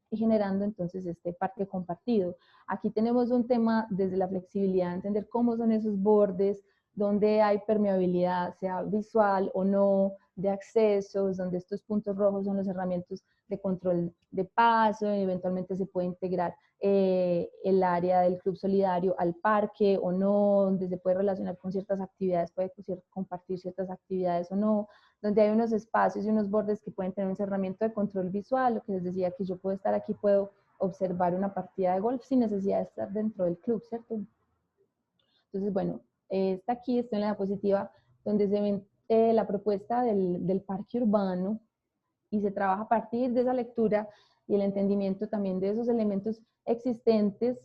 y generando entonces este parque compartido. Aquí tenemos un tema desde la flexibilidad, de entender cómo son esos bordes, donde hay permeabilidad, sea visual o no, de accesos, donde estos puntos rojos son las herramientas de control de paso, eventualmente se puede integrar el área del club solidario al parque o no, donde se puede relacionar con ciertas actividades, puede compartir ciertas actividades o no, donde hay unos espacios y unos bordes que pueden tener un cerramiento de control visual, lo que les decía, que yo puedo estar aquí, puedo observar una partida de golf sin necesidad de estar dentro del club, ¿cierto? Entonces, bueno, está aquí, estoy en la diapositiva, donde se ve la propuesta del parque urbano, y se trabaja a partir de esa lectura y el entendimiento también de esos elementos existentes.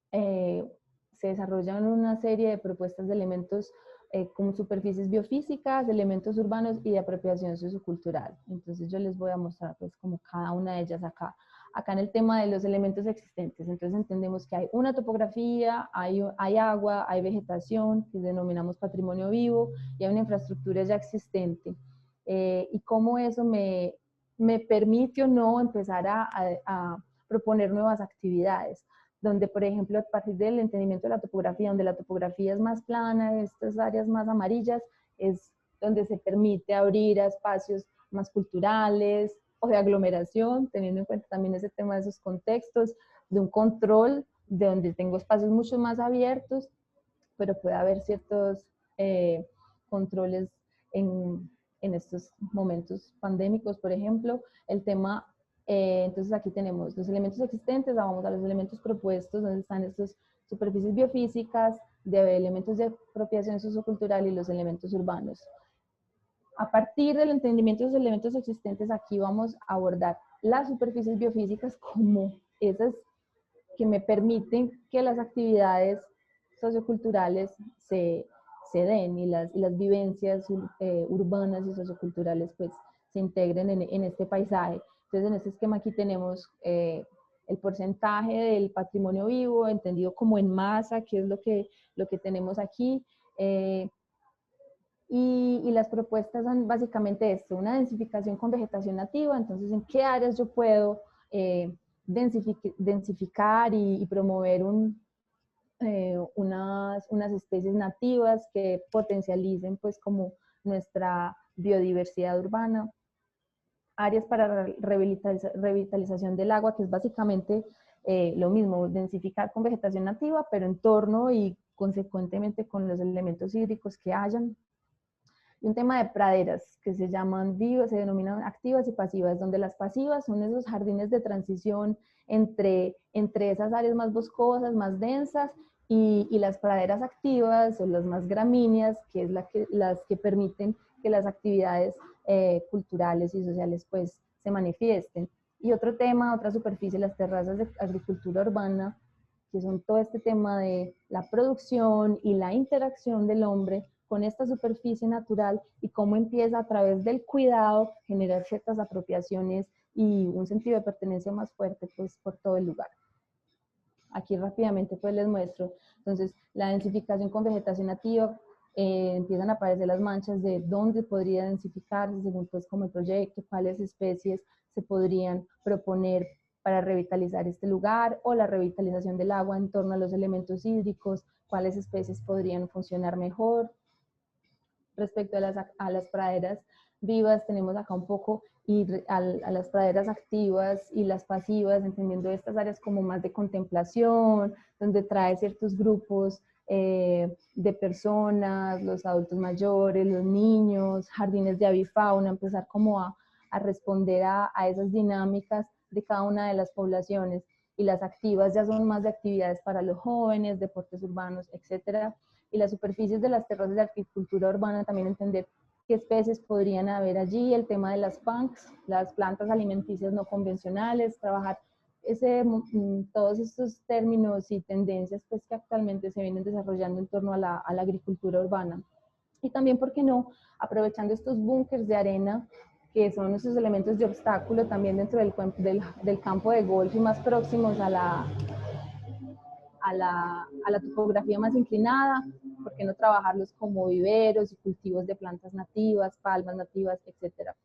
Se desarrollan una serie de propuestas de elementos como superficies biofísicas, elementos urbanos y de apropiación sociocultural. Entonces yo les voy a mostrar pues como cada una de ellas acá. Acá en el tema de los elementos existentes, entonces entendemos que hay una topografía, hay agua, hay vegetación, que denominamos patrimonio vivo, y hay una infraestructura ya existente. Y cómo eso me permite o no empezar a proponer nuevas actividades, donde, por ejemplo, a partir del entendimiento de la topografía, donde la topografía es más plana, estas áreas más amarillas, es donde se permite abrir a espacios más culturales o de aglomeración, teniendo en cuenta también ese tema de esos contextos, de un control, de donde tengo espacios mucho más abiertos, pero puede haber ciertos controles en estos momentos pandémicos, por ejemplo. El tema, entonces aquí tenemos los elementos existentes, vamos a los elementos propuestos, donde están estas superficies biofísicas, de elementos de apropiación sociocultural y los elementos urbanos. A partir del entendimiento de los elementos existentes, aquí vamos a abordar las superficies biofísicas como esas que me permiten que las actividades socioculturales se den, y las vivencias urbanas y socioculturales pues se integren en este paisaje. Entonces en este esquema aquí tenemos el porcentaje del patrimonio vivo entendido como en masa, que es lo que tenemos aquí, y las propuestas son básicamente esto: una densificación con vegetación nativa. Entonces, ¿en qué áreas yo puedo densificar y promover unas especies nativas que potencialicen pues como nuestra biodiversidad urbana? Áreas para revitalización del agua, que es básicamente lo mismo, densificar con vegetación nativa, pero en torno y consecuentemente con los elementos hídricos que hayan. Y un tema de praderas, que se llaman vivas, se denominan activas y pasivas, donde las pasivas son esos jardines de transición entre esas áreas más boscosas, más densas, y las praderas activas son las más gramíneas, que es las que permiten que las actividades culturales y sociales pues se manifiesten. Y otro tema, otra superficie, las terrazas de agricultura urbana, que son todo este tema de la producción y la interacción del hombre con esta superficie natural, y cómo empieza a través del cuidado generar ciertas apropiaciones y un sentido de pertenencia más fuerte pues por todo el lugar. Aquí rápidamente pues les muestro, entonces la densificación con vegetación nativa, empiezan a aparecer las manchas de dónde podría densificarse según pues como el proyecto, cuáles especies se podrían proponer para revitalizar este lugar, o la revitalización del agua en torno a los elementos hídricos, cuáles especies podrían funcionar mejor. Respecto a las praderas vivas, tenemos acá un poco a las praderas activas y las pasivas, entendiendo estas áreas como más de contemplación, donde trae ciertos grupos de personas, los adultos mayores, los niños, jardines de avifauna, empezar como a responder a esas dinámicas de cada una de las poblaciones. Y las activas ya son más de actividades para los jóvenes, deportes urbanos, etcétera. Y las superficies de las terrazas de agricultura urbana, también entender qué especies podrían haber allí, el tema de las PANCs, las plantas alimenticias no convencionales, trabajar todos estos términos y tendencias pues, que actualmente se vienen desarrollando en torno a la agricultura urbana. Y también, ¿por qué no?, aprovechando estos búnkers de arena, que son esos elementos de obstáculo también dentro del campo de golf y más próximos a la topografía más inclinada, ¿por qué no trabajarlos como viveros y cultivos de plantas nativas, palmas nativas, etcétera?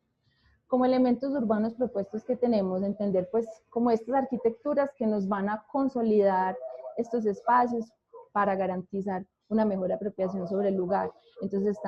Como elementos urbanos propuestos que tenemos, entender pues como estas arquitecturas que nos van a consolidar estos espacios para garantizar una mejor apropiación sobre el lugar. Entonces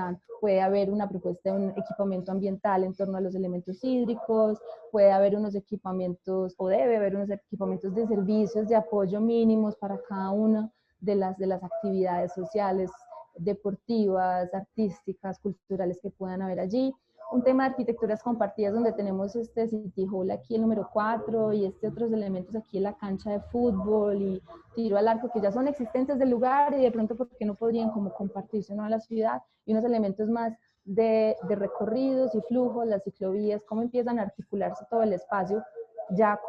puede haber una propuesta de un equipamiento ambiental en torno a los elementos hídricos, puede haber unos equipamientos, o debe haber unos equipamientos de servicios de apoyo mínimos para cada una de las actividades sociales, deportivas, artísticas, culturales que puedan haber allí. Un tema de arquitecturas compartidas donde tenemos este City Hall aquí, el número 4, y otros elementos aquí en la cancha de fútbol y tiro al arco que ya son existentes del lugar y de pronto porque no podrían como compartirse ¿no? a la ciudad, y unos elementos más de recorridos y flujos, las ciclovías, cómo empiezan a articularse todo el espacio ya a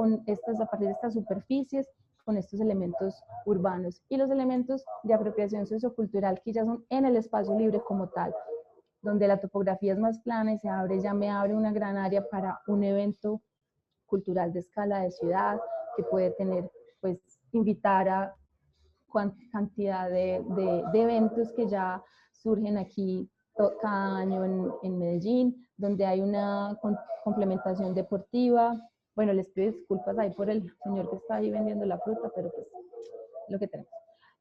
partir de estas superficies, con estos elementos urbanos y los elementos de apropiación sociocultural que ya son en el espacio libre como tal, donde la topografía es más plana y ya me abre una gran área para un evento cultural de escala de ciudad que puede tener, pues, invitar a cantidad de eventos que ya surgen aquí cada año en Medellín, donde hay una complementación deportiva. Bueno, les pido disculpas ahí por el señor que está ahí vendiendo la fruta, pero pues lo que tenemos.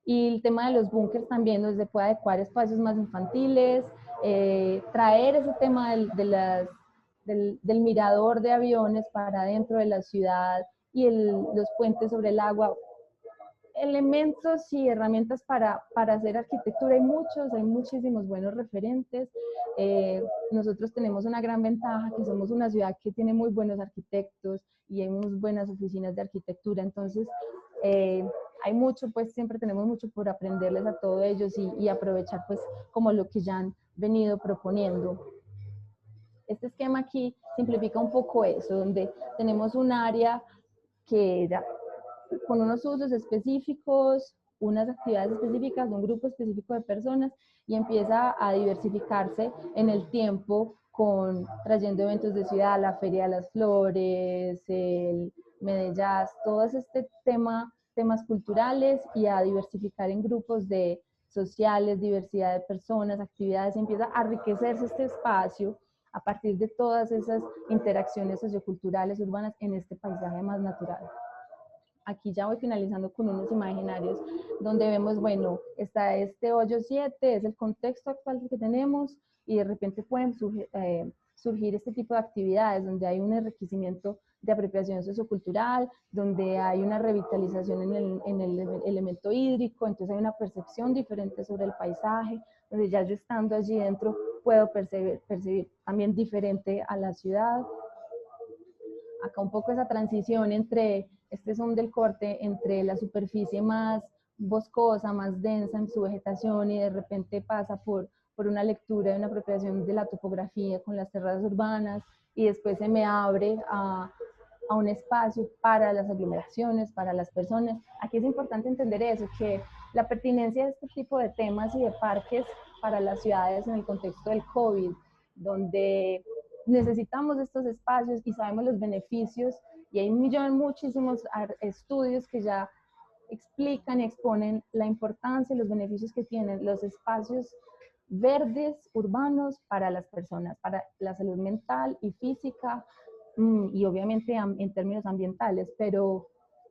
Y el tema de los búnkers también, donde se puede adecuar espacios más infantiles, traer ese tema del mirador de aviones para dentro de la ciudad y los puentes sobre el agua. Elementos y herramientas para hacer arquitectura hay muchísimos buenos referentes. Nosotros tenemos una gran ventaja, que somos una ciudad que tiene muy buenos arquitectos y hay muy buenas oficinas de arquitectura, entonces hay mucho, pues siempre tenemos mucho por aprenderles a todos ellos y aprovechar pues como lo que ya han venido proponiendo. Este esquema aquí simplifica un poco eso, donde tenemos un área que con unos usos específicos, unas actividades específicas, un grupo específico de personas, y empieza a diversificarse en el tiempo trayendo eventos de ciudad, la Feria de las Flores, el Medellín, todo este temas culturales, y a diversificar en grupos de sociales, diversidad de personas, actividades, y empieza a enriquecerse este espacio a partir de todas esas interacciones socioculturales urbanas en este paisaje más natural. Aquí ya voy finalizando con unos imaginarios donde vemos, bueno, está este hoyo 7, es el contexto actual que tenemos, y de repente pueden surgir este tipo de actividades donde hay un enriquecimiento de apropiación sociocultural, donde hay una revitalización en el elemento hídrico, entonces hay una percepción diferente sobre el paisaje, donde ya yo estando allí dentro puedo percibir también diferente a la ciudad. Acá un poco esa transición entre este zoom del corte, entre la superficie más boscosa, más densa en su vegetación, y de repente pasa por una lectura y una apropiación de la topografía con las terrazas urbanas, y después se me abre a un espacio para las aglomeraciones, para las personas. Aquí es importante entender eso, que la pertinencia de este tipo de temas y de parques para las ciudades en el contexto del COVID, donde necesitamos estos espacios y sabemos los beneficios, y hay muchísimos estudios que ya explican y exponen la importancia y los beneficios que tienen los espacios verdes urbanos para las personas, para la salud mental y física, y obviamente en términos ambientales, pero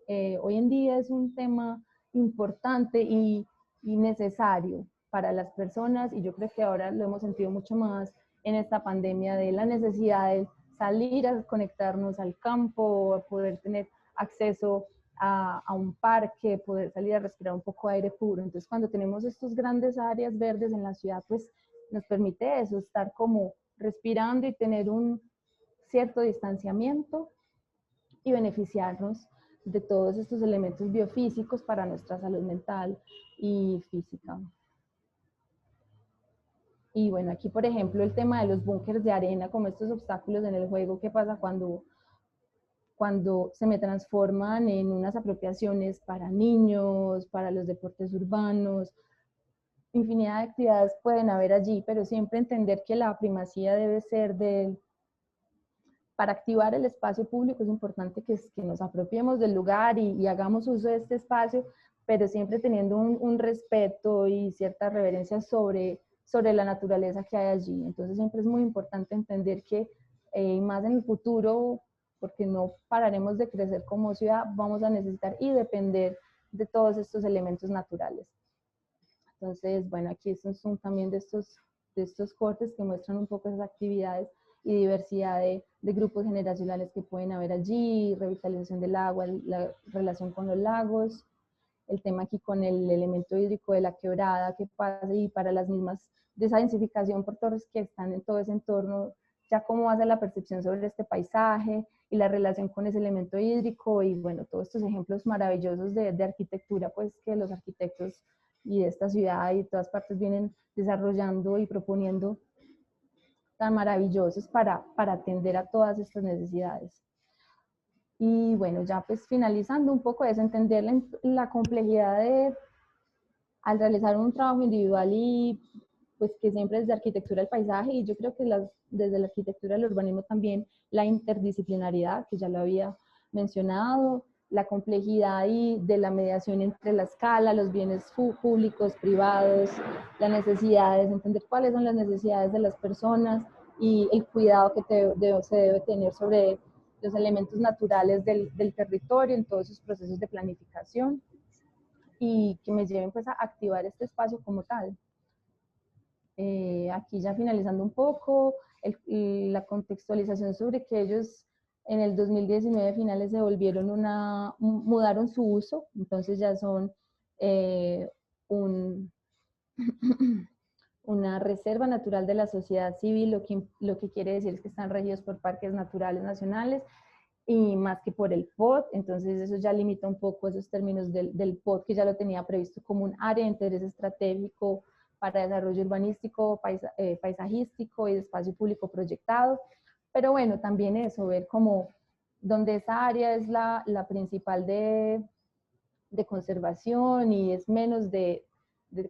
hoy en día es un tema importante y necesario para las personas, y yo creo que ahora lo hemos sentido mucho más en esta pandemia, de la necesidad de salir a conectarnos al campo, poder tener acceso a un parque, poder salir a respirar un poco de aire puro. Entonces, cuando tenemos estas grandes áreas verdes en la ciudad, pues nos permite eso, estar como respirando y tener un cierto distanciamiento y beneficiarnos de todos estos elementos biofísicos para nuestra salud mental y física. Y bueno, aquí por ejemplo el tema de los búnkers de arena, como estos obstáculos en el juego, ¿qué pasa cuando se me transforman en unas apropiaciones para niños, para los deportes urbanos? Infinidad de actividades pueden haber allí, pero siempre entender que la primacía debe ser para activar el espacio público es importante que nos apropiemos del lugar y hagamos uso de este espacio, pero siempre teniendo un respeto y cierta reverencia sobre la naturaleza que hay allí. Entonces siempre es muy importante entender que, más en el futuro, porque no pararemos de crecer como ciudad, vamos a necesitar y depender de todos estos elementos naturales. Entonces, bueno, aquí estos son también de estos cortes que muestran un poco esas actividades y diversidad de grupos generacionales que pueden haber allí, revitalización del agua, la relación con los lagos, el tema aquí con el elemento hídrico de la quebrada que pasa, y para las mismas de esa densificación por torres que están en todo ese entorno, ya cómo hace la percepción sobre este paisaje y la relación con ese elemento hídrico, y bueno, todos estos ejemplos maravillosos de arquitectura, pues que los arquitectos y de esta ciudad y de todas partes vienen desarrollando y proponiendo, tan maravillosos para atender a todas estas necesidades. Y bueno, ya pues finalizando un poco es entender la complejidad al realizar un trabajo individual, y pues que siempre es de arquitectura del paisaje, y yo creo que desde la arquitectura del urbanismo también la interdisciplinaridad, que ya lo había mencionado, la complejidad y de la mediación entre la escala, los bienes públicos, privados, las necesidades, entender cuáles son las necesidades de las personas y el cuidado que se debe tener sobre los elementos naturales del territorio en todos sus procesos de planificación, y que me lleven pues a activar este espacio como tal. Aquí ya finalizando un poco, la contextualización sobre que ellos en el 2019 finales se volvieron mudaron su uso, entonces ya son una reserva natural de la sociedad civil, lo que quiere decir es que están regidos por parques naturales nacionales y más que por el POT, entonces eso ya limita un poco esos términos del POT, que ya lo tenía previsto como un área de interés estratégico para desarrollo urbanístico, paisajístico y de espacio público proyectado. Pero bueno, también eso, ver como donde esa área es la principal de conservación, y es menos de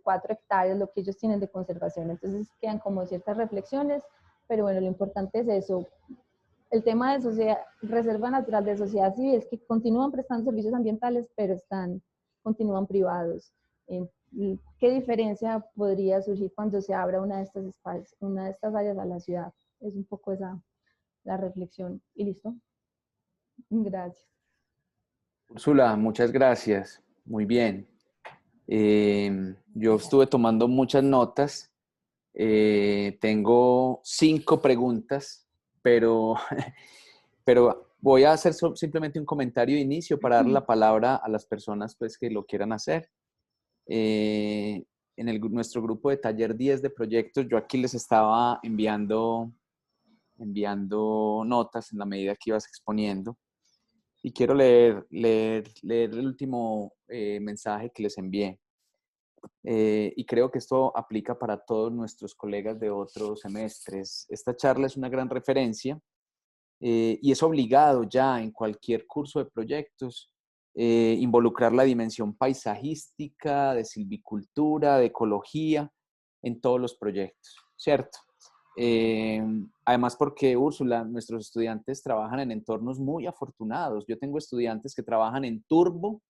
4 hectáreas lo que ellos tienen de conservación. Entonces quedan como ciertas reflexiones, pero bueno, lo importante es eso. El tema de reserva natural de sociedad civil es que continúan prestando servicios ambientales, pero continúan privados. ¿Qué diferencia podría surgir cuando se abra una de estas espacios, una de estas áreas a la ciudad? Es un poco esa la reflexión. Y listo. Gracias. Úrsula, muchas gracias. Muy bien. Yo estuve tomando muchas notas. Tengo 5 preguntas, pero, pero voy a hacer simplemente un comentario de inicio para dar la palabra a las personas pues, que lo quieran hacer. En nuestro grupo de taller 10 de proyectos, yo aquí les estaba enviando notas en la medida que ibas exponiendo. Y quiero leer el último mensaje que les envié. Y creo que esto aplica para todos nuestros colegas de otros semestres. Esta charla es una gran referencia y es obligado ya en cualquier curso de proyectos involucrar la dimensión paisajística, de silvicultura, de ecología en todos los proyectos, ¿cierto? Además porque, Úrsula, nuestros estudiantes trabajan en entornos muy afortunados. Yo tengo estudiantes que trabajan en turbo,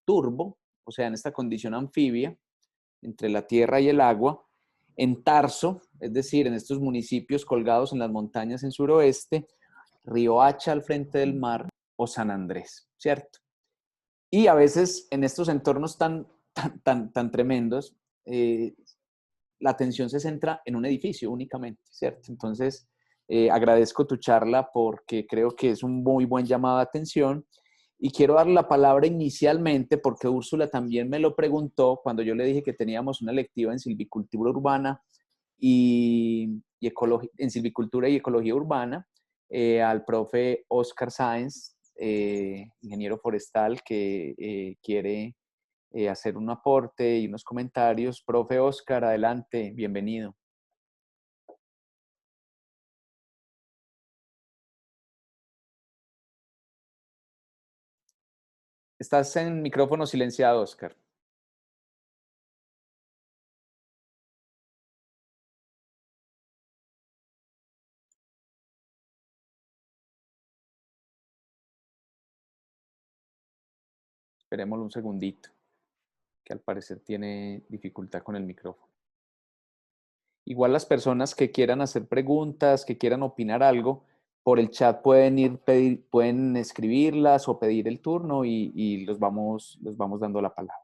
o sea, en esta condición anfibia, entre la tierra y el agua, en Tarso, es decir, en estos municipios colgados en las montañas en suroeste, Río Hacha al frente del mar o San Andrés, ¿cierto? Y a veces en estos entornos tan tremendos, la atención se centra en un edificio únicamente, ¿cierto? Entonces, agradezco tu charla porque creo que es un muy buen llamado de atención y quiero darle la palabra inicialmente porque Úrsula también me lo preguntó cuando yo le dije que teníamos una electiva en silvicultura urbana en silvicultura y ecología urbana, al profe Oscar Sáenz, ingeniero forestal, que quiere hacer un aporte y unos comentarios. Profe Oscar, adelante, bienvenido. Estás en micrófono silenciado, Oscar. Esperémoslo un segundito, que al parecer tiene dificultad con el micrófono. Igual las personas que quieran hacer preguntas, que quieran opinar algo, por el chat pueden escribirlas o pedir el turno y los vamos dando la palabra.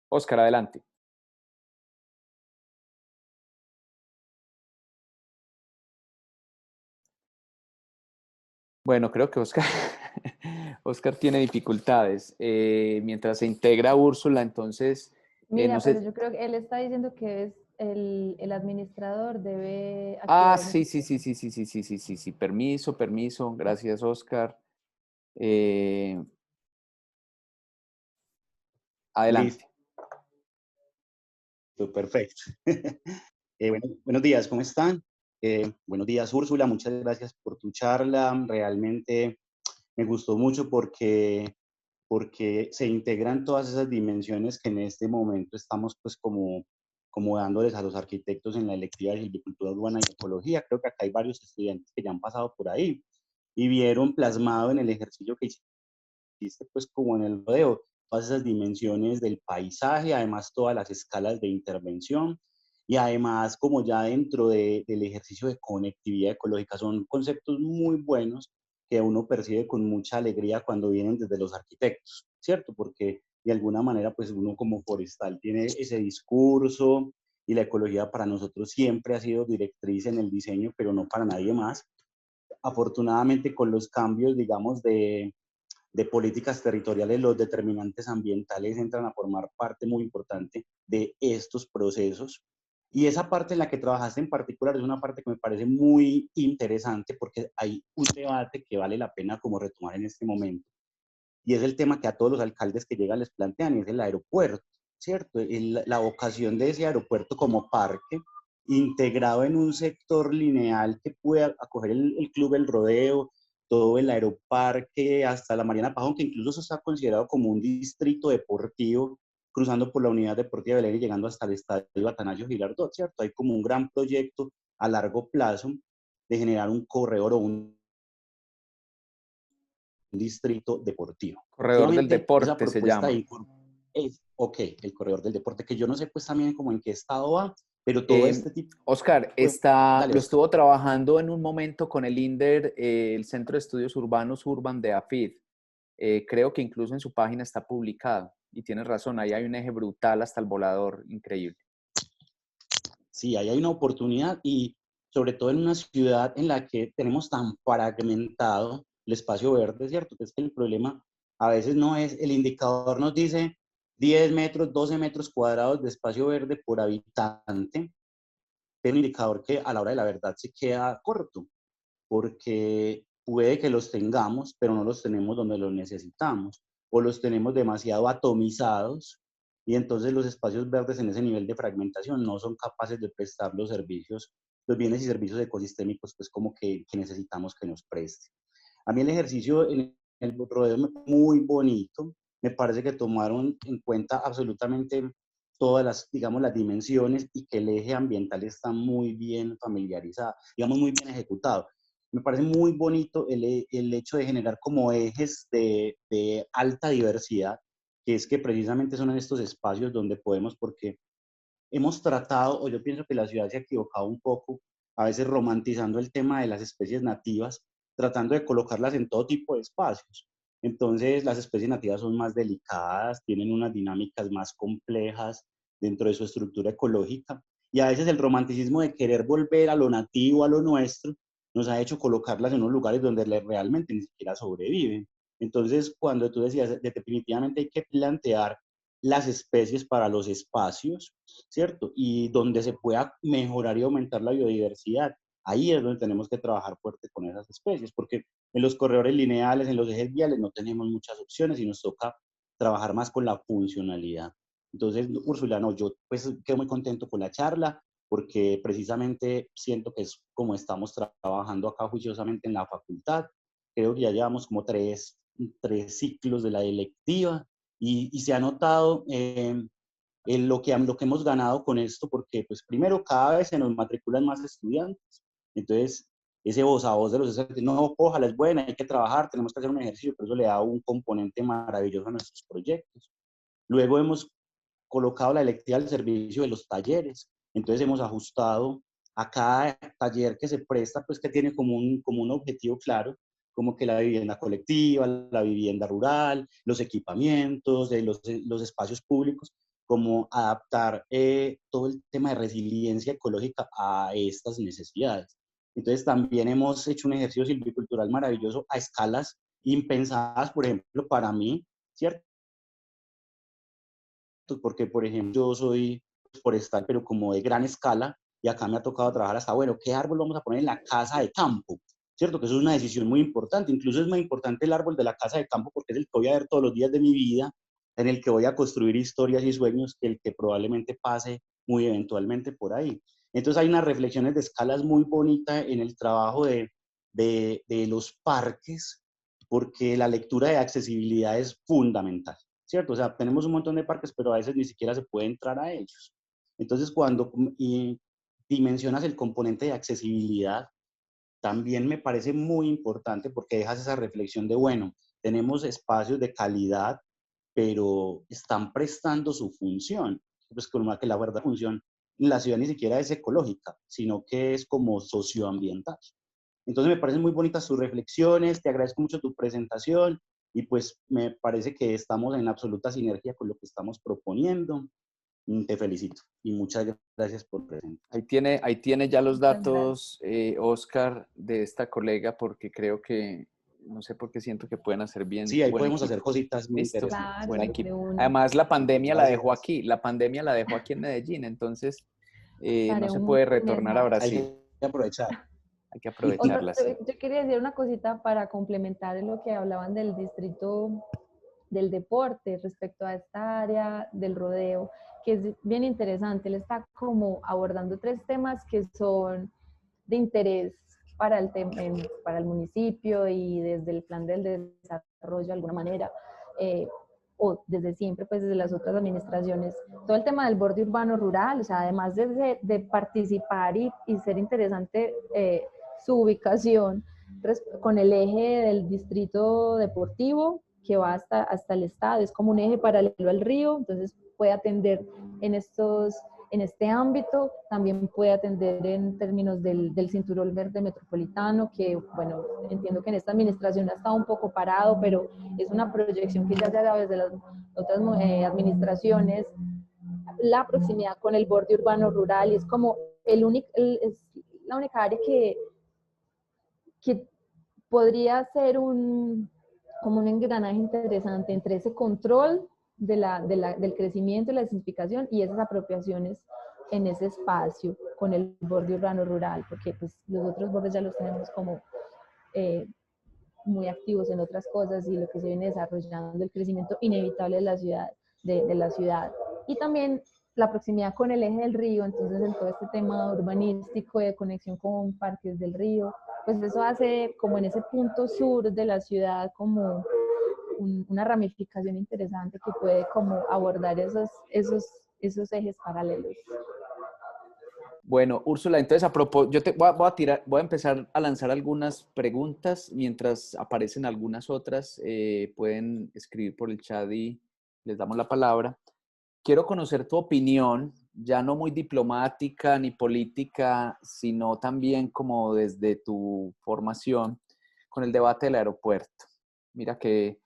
Oscar, adelante. Bueno, creo que Oscar, Oscar tiene dificultades. Mientras se integra Úrsula, entonces, Mira, no pero sé. yo creo que él está diciendo que es el administrador debe Ah, activar el sí, micrófono. sí, sí, sí, sí, sí, sí, sí, sí, sí. Permiso, permiso. Gracias, Oscar. Eh, Listo, adelante. perfecto. Buenos días, ¿cómo están? Buenos días, Úrsula, muchas gracias por tu charla. Realmente me gustó mucho porque se integran todas esas dimensiones que en este momento estamos pues como dándoles a los arquitectos en la electiva de silvicultura urbana y ecología. Creo que acá hay varios estudiantes que ya han pasado por ahí y vieron plasmado en el ejercicio que hiciste pues como en el rodeo, todas esas dimensiones del paisaje, además todas las escalas de intervención y además como ya dentro del ejercicio de conectividad ecológica son conceptos muy buenos que uno percibe con mucha alegría cuando vienen desde los arquitectos, ¿cierto? Porque de alguna manera pues uno como forestal tiene ese discurso y la ecología para nosotros siempre ha sido directriz en el diseño, pero no para nadie más. Afortunadamente con los cambios, digamos, de políticas territoriales, los determinantes ambientales entran a formar parte muy importante de estos procesos. Y esa parte en la que trabajaste en particular es una parte que me parece muy interesante porque hay un debate que vale la pena como retomar en este momento. Y es el tema que a todos los alcaldes que llegan les plantean, y es el aeropuerto, ¿cierto? La vocación de ese aeropuerto como parque, integrado en un sector lineal que pueda acoger el club, el rodeo, todo el aeroparque, hasta la Mariana Pajón, que incluso eso está considerado como un distrito deportivo, cruzando por la unidad deportiva de Belén y llegando hasta el estadio Atanasio Girardot, ¿cierto? Hay como un gran proyecto a largo plazo de generar un corredor o un distrito deportivo. Corredor del Efectivamente, esa deporte se propuesta llama. es, ok, el corredor del deporte, que yo no sé pues también como en qué estado va, pero todo este tipo Oscar, de... Dale, lo Oscar. estuvo trabajando en un momento con el INDER, el Centro de Estudios Urbanos Urban de AFID. Creo que incluso en su página está publicado. Y tienes razón, ahí hay un eje brutal hasta el volador, increíble. Sí, ahí hay una oportunidad y sobre todo en una ciudad en la que tenemos tan fragmentado el espacio verde, ¿cierto? Que es que el problema a veces no es, el indicador nos dice 10 metros, 12 metros cuadrados de espacio verde por habitante, pero un indicador que a la hora de la verdad se queda corto, porque puede que los tengamos, pero no los tenemos donde los necesitamos, o los tenemos demasiado atomizados, y entonces los espacios verdes en ese nivel de fragmentación no son capaces de prestar los servicios, los bienes y servicios ecosistémicos, pues como que necesitamos que nos preste. A mí el ejercicio en el rodeo me muy bonito, me parece que tomaron en cuenta absolutamente todas las, digamos, las dimensiones y que el eje ambiental está muy bien familiarizado, digamos, muy bien ejecutado. Me parece muy bonito el hecho de generar como ejes de alta diversidad, que es que precisamente son en estos espacios donde podemos, porque hemos tratado, o yo pienso que la ciudad se ha equivocado un poco, a veces romantizando el tema de las especies nativas, tratando de colocarlas en todo tipo de espacios. Entonces, las especies nativas son más delicadas, tienen unas dinámicas más complejas dentro de su estructura ecológica, y a veces el romanticismo de querer volver a lo nativo, a lo nuestro, nos ha hecho colocarlas en unos lugares donde realmente ni siquiera sobreviven. Entonces, cuando tú decías, definitivamente hay que plantear las especies para los espacios, ¿cierto? Y donde se pueda mejorar y aumentar la biodiversidad. Ahí es donde tenemos que trabajar fuerte con esas especies, porque en los corredores lineales, en los ejes viales, no tenemos muchas opciones y nos toca trabajar más con la funcionalidad. Entonces, Úrsula, no, yo pues quedo muy contento con la charla, porque precisamente siento que es como estamos trabajando acá juiciosamente en la facultad. Creo que ya llevamos como tres ciclos de la electiva y se ha notado lo que hemos ganado con esto, porque pues primero cada vez se nos matriculan más estudiantes, entonces ese voz a voz de los estudiantes, no, ojalá es buena, hay que trabajar, tenemos que hacer un ejercicio, pero eso le da un componente maravilloso a nuestros proyectos. Luego hemos colocado la electiva al servicio de los talleres, entonces hemos ajustado a cada taller que se presta, pues que tiene como un objetivo claro, como que la vivienda colectiva, la vivienda rural, los equipamientos, los espacios públicos, como adaptar todo el tema de resiliencia ecológica a estas necesidades. Entonces también hemos hecho un ejercicio silvicultural maravilloso a escalas impensadas, por ejemplo, para mí, ¿cierto? Porque, por ejemplo, yo soy forestal, pero como de gran escala, y acá me ha tocado trabajar hasta, bueno, ¿qué árbol vamos a poner en la casa de campo? ¿Cierto? Que eso es una decisión muy importante. Incluso es muy importante el árbol de la casa de campo porque es el que voy a ver todos los días de mi vida, en el que voy a construir historias y sueños, que el que probablemente pase muy eventualmente por ahí. Entonces hay unas reflexiones de escalas muy bonitas en el trabajo de los parques, porque la lectura de accesibilidad es fundamental, ¿cierto? O sea, tenemos un montón de parques, pero a veces ni siquiera se puede entrar a ellos. Entonces, cuando dimensionas el componente de accesibilidad, también me parece muy importante porque dejas esa reflexión de, bueno, tenemos espacios de calidad, pero están prestando su función. Pues como que la verdad función en la ciudad ni siquiera es ecológica, sino que es como socioambiental. Entonces me parecen muy bonitas tus reflexiones, te agradezco mucho tu presentación y pues me parece que estamos en absoluta sinergia con lo que estamos proponiendo. Te felicito y muchas gracias por presentar. Ahí tiene ya los Muchas gracias. datos, Oscar, de esta colega, porque creo que, no sé por qué siento que pueden hacer bien Sí, ahí buen podemos hacer equipo. cositas muy Listo, interesantes. buen Claro, equipo. de una. Además, la pandemia la dejó Gracias. aquí, en Medellín, entonces no se Estaremos puede retornar a pendientes. Hay Brasil, que aprovechar. hay que Otra, aprovecharla, sí. yo quería decir una cosita para complementar lo que hablaban del distrito del deporte respecto a esta área del rodeo, que es bien interesante. Él está como abordando tres temas que son de interés para para el municipio y desde el plan del desarrollo de alguna manera, o desde siempre, pues desde las otras administraciones. Todo el tema del borde urbano rural, o sea, además de participar y ser interesante su ubicación con el eje del distrito deportivo que va hasta el estado, es como un eje paralelo al río, entonces puede atender en este ámbito, también puede atender en términos del cinturón verde metropolitano, que bueno, entiendo que en esta administración ha estado un poco parado, pero es una proyección que ya se ha dado desde las otras administraciones, la proximidad con el borde urbano rural, y es como es la única área que podría ser como un engranaje interesante entre ese control del crecimiento y la densificación y esas apropiaciones en ese espacio con el borde urbano rural, porque pues los otros bordes ya los tenemos como muy activos en otras cosas y lo que se viene desarrollando, el crecimiento inevitable de la ciudad, de la ciudad. Y también la proximidad con el eje del río, entonces en todo este tema urbanístico de conexión con parques del río, pues eso hace como en ese punto sur de la ciudad como una ramificación interesante que puede como abordar esos esos ejes paralelos. Bueno, Úrsula, entonces yo te voy a empezar a lanzar algunas preguntas mientras aparecen algunas otras. Pueden escribir por el chat y les damos la palabra. Quiero conocer tu opinión, ya no muy diplomática ni política, sino también como desde tu formación con el debate del aeropuerto. Mira que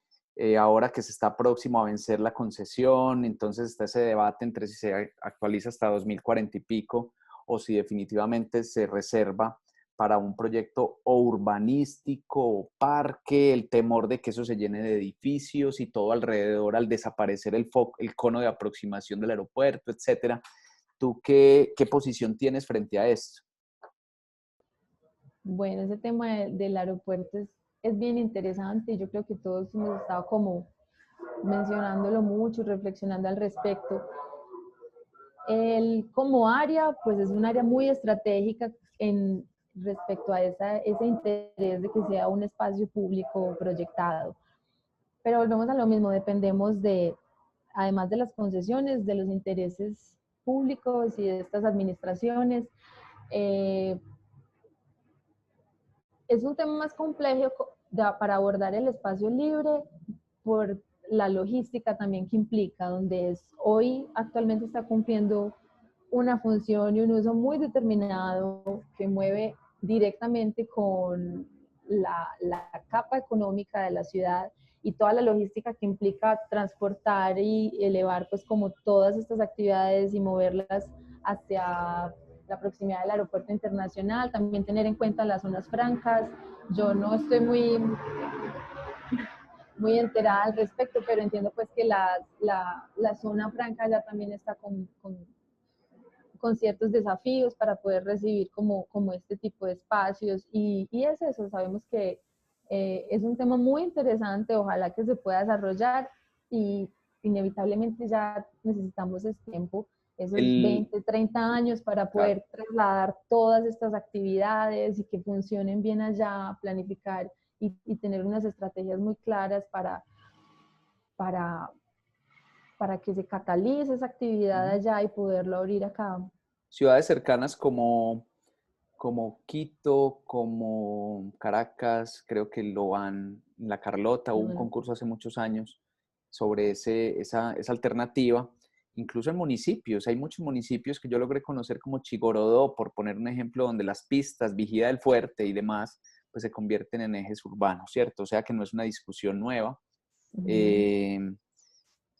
ahora que se está próximo a vencer la concesión, entonces está ese debate entre si se actualiza hasta 2040 y pico o si definitivamente se reserva para un proyecto o urbanístico o parque, el temor de que eso se llene de edificios y todo alrededor al desaparecer el cono de aproximación del aeropuerto, etcétera. ¿Tú qué posición tienes frente a esto? Bueno, ese tema del aeropuerto es bien interesante y yo creo que todos hemos estado como mencionándolo mucho, reflexionando al respecto. Como área, pues es un área muy estratégica en respecto a ese interés de que sea un espacio público proyectado. Pero volvemos a lo mismo, dependemos de, además de las concesiones, de los intereses públicos y de estas administraciones. Es un tema más complejo para abordar el espacio libre por la logística también que implica, donde hoy actualmente está cumpliendo una función y un uso muy determinado que mueve directamente con la capa económica de la ciudad y toda la logística que implica transportar y elevar pues como todas estas actividades y moverlas hacia la proximidad del aeropuerto internacional, también tener en cuenta las zonas francas. Yo no estoy muy enterada al respecto, pero entiendo pues que la zona franca ya también está con ciertos desafíos para poder recibir como este tipo de espacios y es eso, sabemos que es un tema muy interesante, ojalá que se pueda desarrollar y inevitablemente ya necesitamos ese tiempo, esos 20, 30 años para poder trasladar todas estas actividades y que funcionen bien allá, planificar y tener unas estrategias muy claras para que se catalice esa actividad allá y poderlo abrir acá. Ciudades cercanas como Quito, como Caracas, creo que lo han, en La Carlota, hubo un concurso hace muchos años sobre esa alternativa. Incluso en municipios, hay muchos municipios que yo logré conocer como Chigorodó, por poner un ejemplo, donde las pistas, Vigía del Fuerte y demás, pues se convierten en ejes urbanos, ¿cierto? O sea que no es una discusión nueva.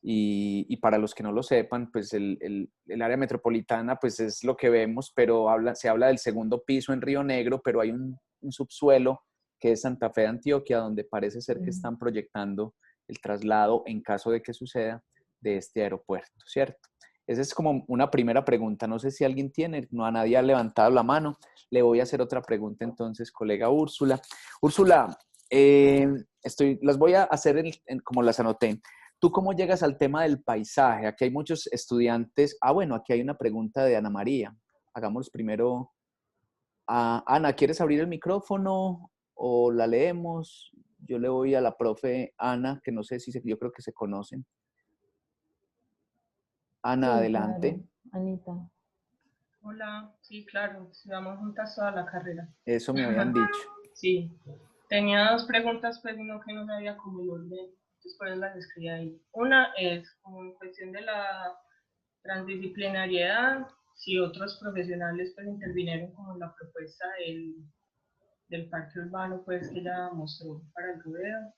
Y para los que no lo sepan, pues el área metropolitana pues es lo que vemos, pero se habla del segundo piso en Río Negro, pero hay un subsuelo que es Santa Fe de Antioquia, donde parece ser que están proyectando el traslado, en caso de que suceda, de este aeropuerto, ¿cierto? Esa es como una primera pregunta. No sé si alguien tiene, no a nadie ha levantado la mano. Le voy a hacer otra pregunta entonces, colega Úrsula. Úrsula, las voy a hacer como las anoté. ¿Tú cómo llegas al tema del paisaje? Aquí hay muchos estudiantes. Bueno, aquí hay una pregunta de Ana María. Hagámoslo primero. Ana, ¿quieres abrir el micrófono o la leemos? Yo le voy a la profe Ana, que no sé si yo creo que se conocen. Ana, sí, adelante. Claro. Anita. Hola, sí, claro, estudiamos juntas toda la carrera. Eso me habían dicho. Sí, tenía dos preguntas, pues que no sabía cómo el orden, entonces por eso las escribí ahí. Una es como en cuestión de la transdisciplinariedad, si otros profesionales pues intervinieron como en la propuesta del parque urbano pues que ella mostró para el rodeo.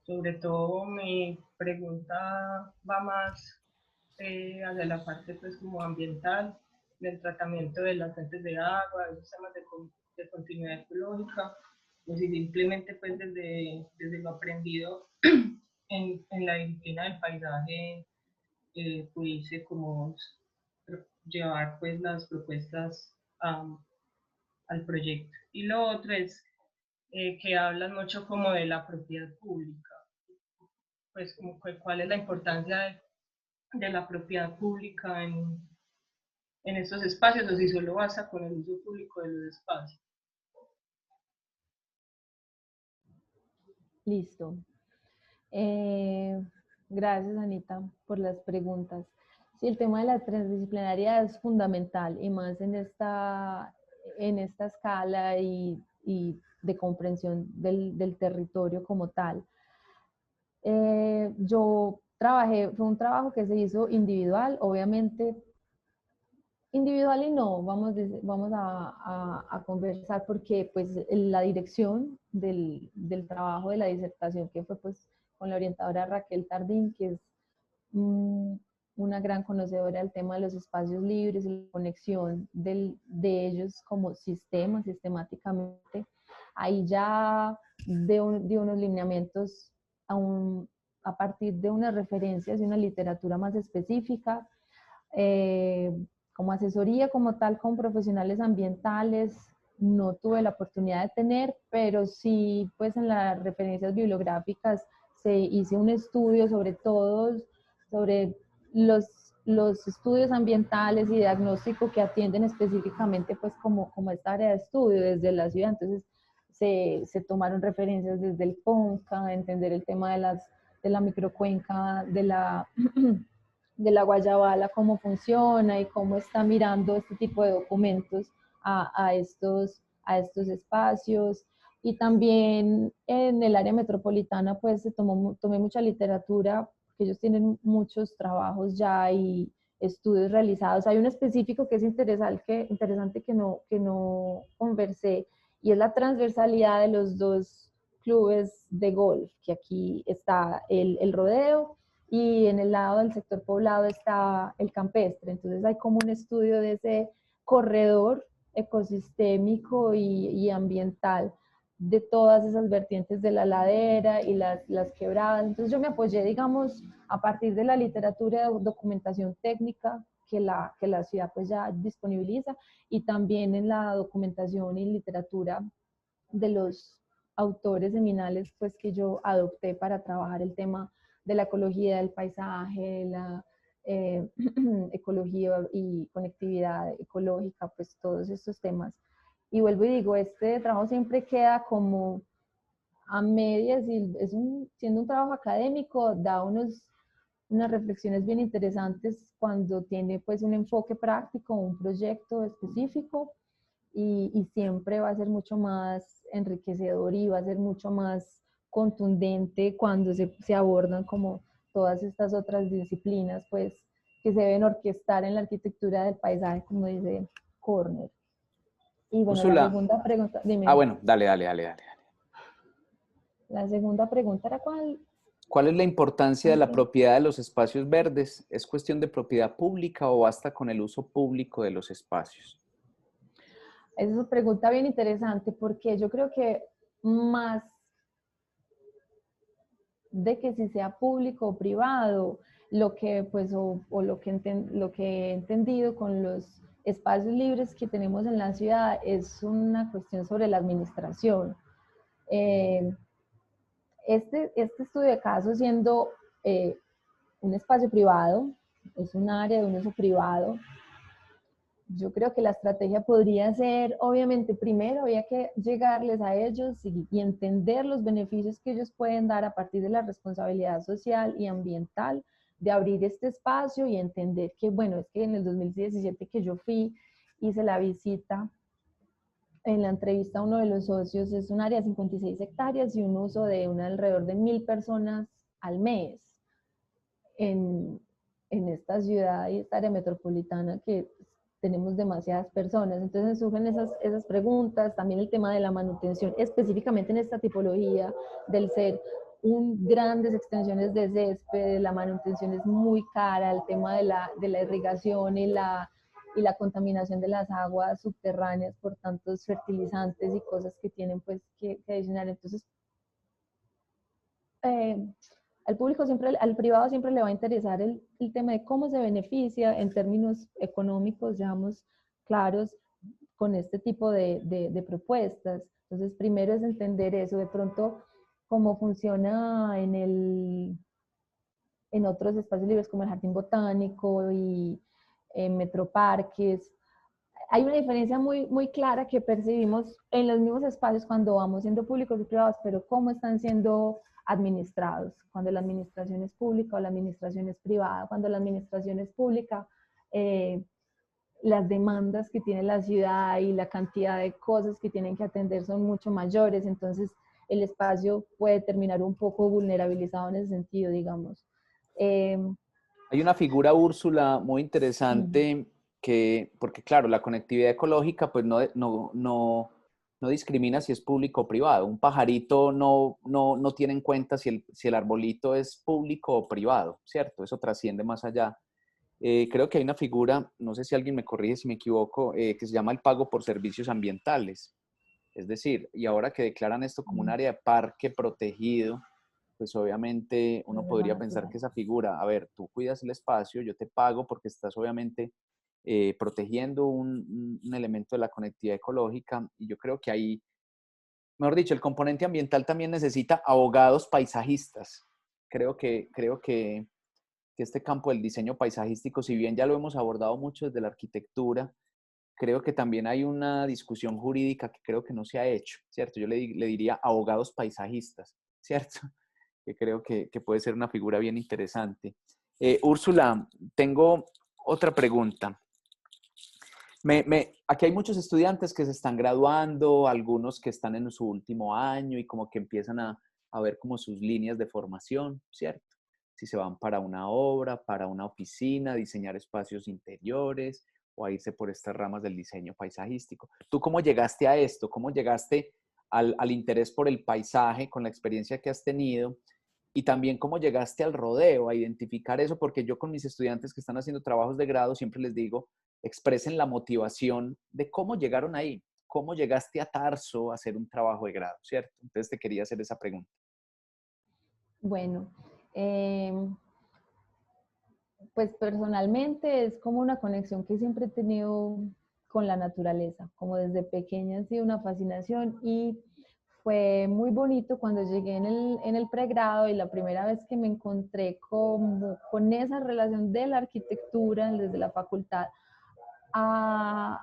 Sobre todo mi pregunta va más hacia la parte pues como ambiental, del tratamiento de las fuentes de agua, de los temas de continuidad ecológica, o si simplemente pues desde lo aprendido en la disciplina del paisaje pudiese como llevar pues las propuestas al proyecto. Y lo otro es que hablan mucho como de la propiedad pública, pues como cuál es la importancia de la propiedad pública en estos espacios o si solo basta con el uso público de los espacios. Listo. Gracias, Anita, por las preguntas. Sí, el tema de la transdisciplinaridad es fundamental y más en esta escala y de comprensión del territorio como tal. Yo trabajé, fue un trabajo que se hizo individual, obviamente individual y no, vamos a conversar porque pues la dirección del trabajo de la disertación que fue pues con la orientadora Raquel Tardín, que es una gran conocedora del tema de los espacios libres y la conexión de ellos como sistema, sistemáticamente. Ahí ya de unos lineamientos a partir de unas referencias y una literatura más específica, como asesoría como tal con profesionales ambientales, no tuve la oportunidad de tener, pero sí pues en las referencias bibliográficas se hizo un estudio sobre todos, sobre los estudios ambientales y diagnóstico que atienden específicamente pues como esta área de estudio desde la ciudad. Entonces se tomaron referencias desde el PONCA, entender el tema de la microcuenca, de la Guayabala, cómo funciona y cómo está mirando este tipo de documentos a estos espacios. Y también en el área metropolitana, pues tomé mucha literatura, porque ellos tienen muchos trabajos ya y estudios realizados. Hay un específico que es interesante que no conversé, y es la transversalidad de los dos clubes de golf, que aquí está el rodeo y en el lado del sector poblado está el campestre. Entonces hay como un estudio de ese corredor ecosistémico y ambiental de todas esas vertientes de la ladera y las quebradas. Entonces yo me apoyé, digamos, a partir de la literatura de documentación técnica que la ciudad pues ya disponibiliza, y también en la documentación y literatura de los autores seminales pues que yo adopté para trabajar el tema de la ecología del paisaje, la ecología y conectividad ecológica, pues todos estos temas. Y vuelvo y digo, este trabajo siempre queda como a medias y siendo un trabajo académico, da unas reflexiones bien interesantes cuando tiene pues un enfoque práctico, un proyecto específico, y siempre va a ser mucho más enriquecedor y va a ser mucho más contundente cuando se abordan como todas estas otras disciplinas pues que se deben orquestar en la arquitectura del paisaje, como dice Corner. Y bueno, la Úrsula, segunda pregunta, dime, bueno, dale. la segunda pregunta era cuál. ¿Cuál es la importancia de la propiedad de los espacios verdes? ¿Es cuestión de propiedad pública o basta con el uso público de los espacios? Esa es una pregunta bien interesante porque yo creo que más de que si sea público o privado, lo que pues o lo que he entendido con los espacios libres que tenemos en la ciudad es una cuestión sobre la administración. Este estudio de caso, siendo un espacio privado, es un área de un uso privado, yo creo que la estrategia podría ser, obviamente, primero había que llegarles a ellos y entender los beneficios que ellos pueden dar a partir de la responsabilidad social y ambiental de abrir este espacio, y entender que, bueno, es que en el 2017 que yo fui, hice la visita, en la entrevista a uno de los socios, es un área de 56 hectáreas y un uso de alrededor de 1000 personas al mes en, en esta ciudad y esta área metropolitana que tenemos demasiadas personas. Entonces surgen esas preguntas, también el tema de la manutención, específicamente en esta tipología del ser grandes extensiones de césped, la manutención es muy cara, el tema de la irrigación y la contaminación de las aguas subterráneas por tantos fertilizantes y cosas que tienen pues que adicionar. Entonces, al público siempre, al privado siempre le va a interesar el tema de cómo se beneficia en términos económicos, seamos claros, con este tipo de propuestas. Entonces, primero es entender eso, de pronto, cómo funciona en otros espacios libres como el Jardín Botánico y en Metroparques. hay una diferencia muy clara que percibimos en los mismos espacios cuando vamos siendo públicos y privados, pero cómo están siendo administrados, cuando la administración es pública o la administración es privada. Cuando la administración es pública, las demandas que tiene la ciudad y la cantidad de cosas que tienen que atender son mucho mayores, entonces el espacio puede terminar un poco vulnerabilizado en ese sentido, digamos. Hay una figura, Úrsula, muy interesante porque claro, la conectividad ecológica pues no discrimina si es público o privado. Un pajarito no tiene en cuenta si el arbolito es público o privado, ¿cierto? Eso trasciende más allá. Creo que hay una figura, no sé si alguien me corrige si me equivoco, que se llama el pago por servicios ambientales. Es decir, y ahora que declaran esto como un área de parque protegido, pues obviamente uno podría pensar que esa figura, a ver, tú cuidas el espacio, yo te pago porque estás obviamente protegiendo un elemento de la conectividad ecológica, y yo creo que ahí, mejor dicho, el componente ambiental también necesita abogados paisajistas. Creo que este campo del diseño paisajístico, si bien ya lo hemos abordado mucho desde la arquitectura, creo que también hay una discusión jurídica que creo que no se ha hecho, ¿cierto? Yo le diría abogados paisajistas, ¿cierto? Que creo que puede ser una figura bien interesante. Úrsula, tengo otra pregunta. Aquí hay muchos estudiantes que se están graduando, algunos que están en su último año y como que empiezan a ver como sus líneas de formación, ¿cierto? Si se van para una obra, para una oficina, diseñar espacios interiores o a irse por estas ramas del diseño paisajístico. ¿Tú cómo llegaste a esto? ¿Cómo llegaste al interés por el paisaje con la experiencia que has tenido? Y también cómo llegaste al rodeo, a identificar eso, porque yo con mis estudiantes que están haciendo trabajos de grado siempre les digo, expresen la motivación de cómo llegaron ahí, cómo llegaste a Tarso a hacer un trabajo de grado, ¿cierto? Entonces te quería hacer esa pregunta. Bueno, pues personalmente es como una conexión que siempre he tenido con la naturaleza, como desde pequeña ha sido una fascinación y fue muy bonito cuando llegué en el pregrado y la primera vez que me encontré con esa relación de la arquitectura desde la facultad a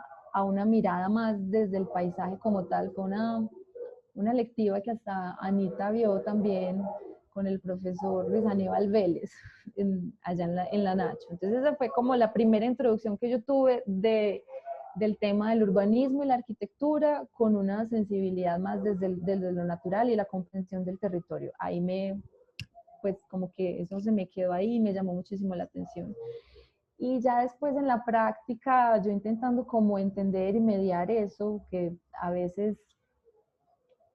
una mirada más desde el paisaje como tal. Fue una lectiva que hasta Anita vio también con el profesor Luis Aníbal Vélez, allá en la Nacho. Entonces esa fue como la primera introducción que yo tuve del tema del urbanismo y la arquitectura con una sensibilidad más desde lo natural y la comprensión del territorio. Ahí pues como que eso se me quedó ahí y me llamó muchísimo la atención. Y ya después en la práctica, yo intentando como entender y mediar eso, que a veces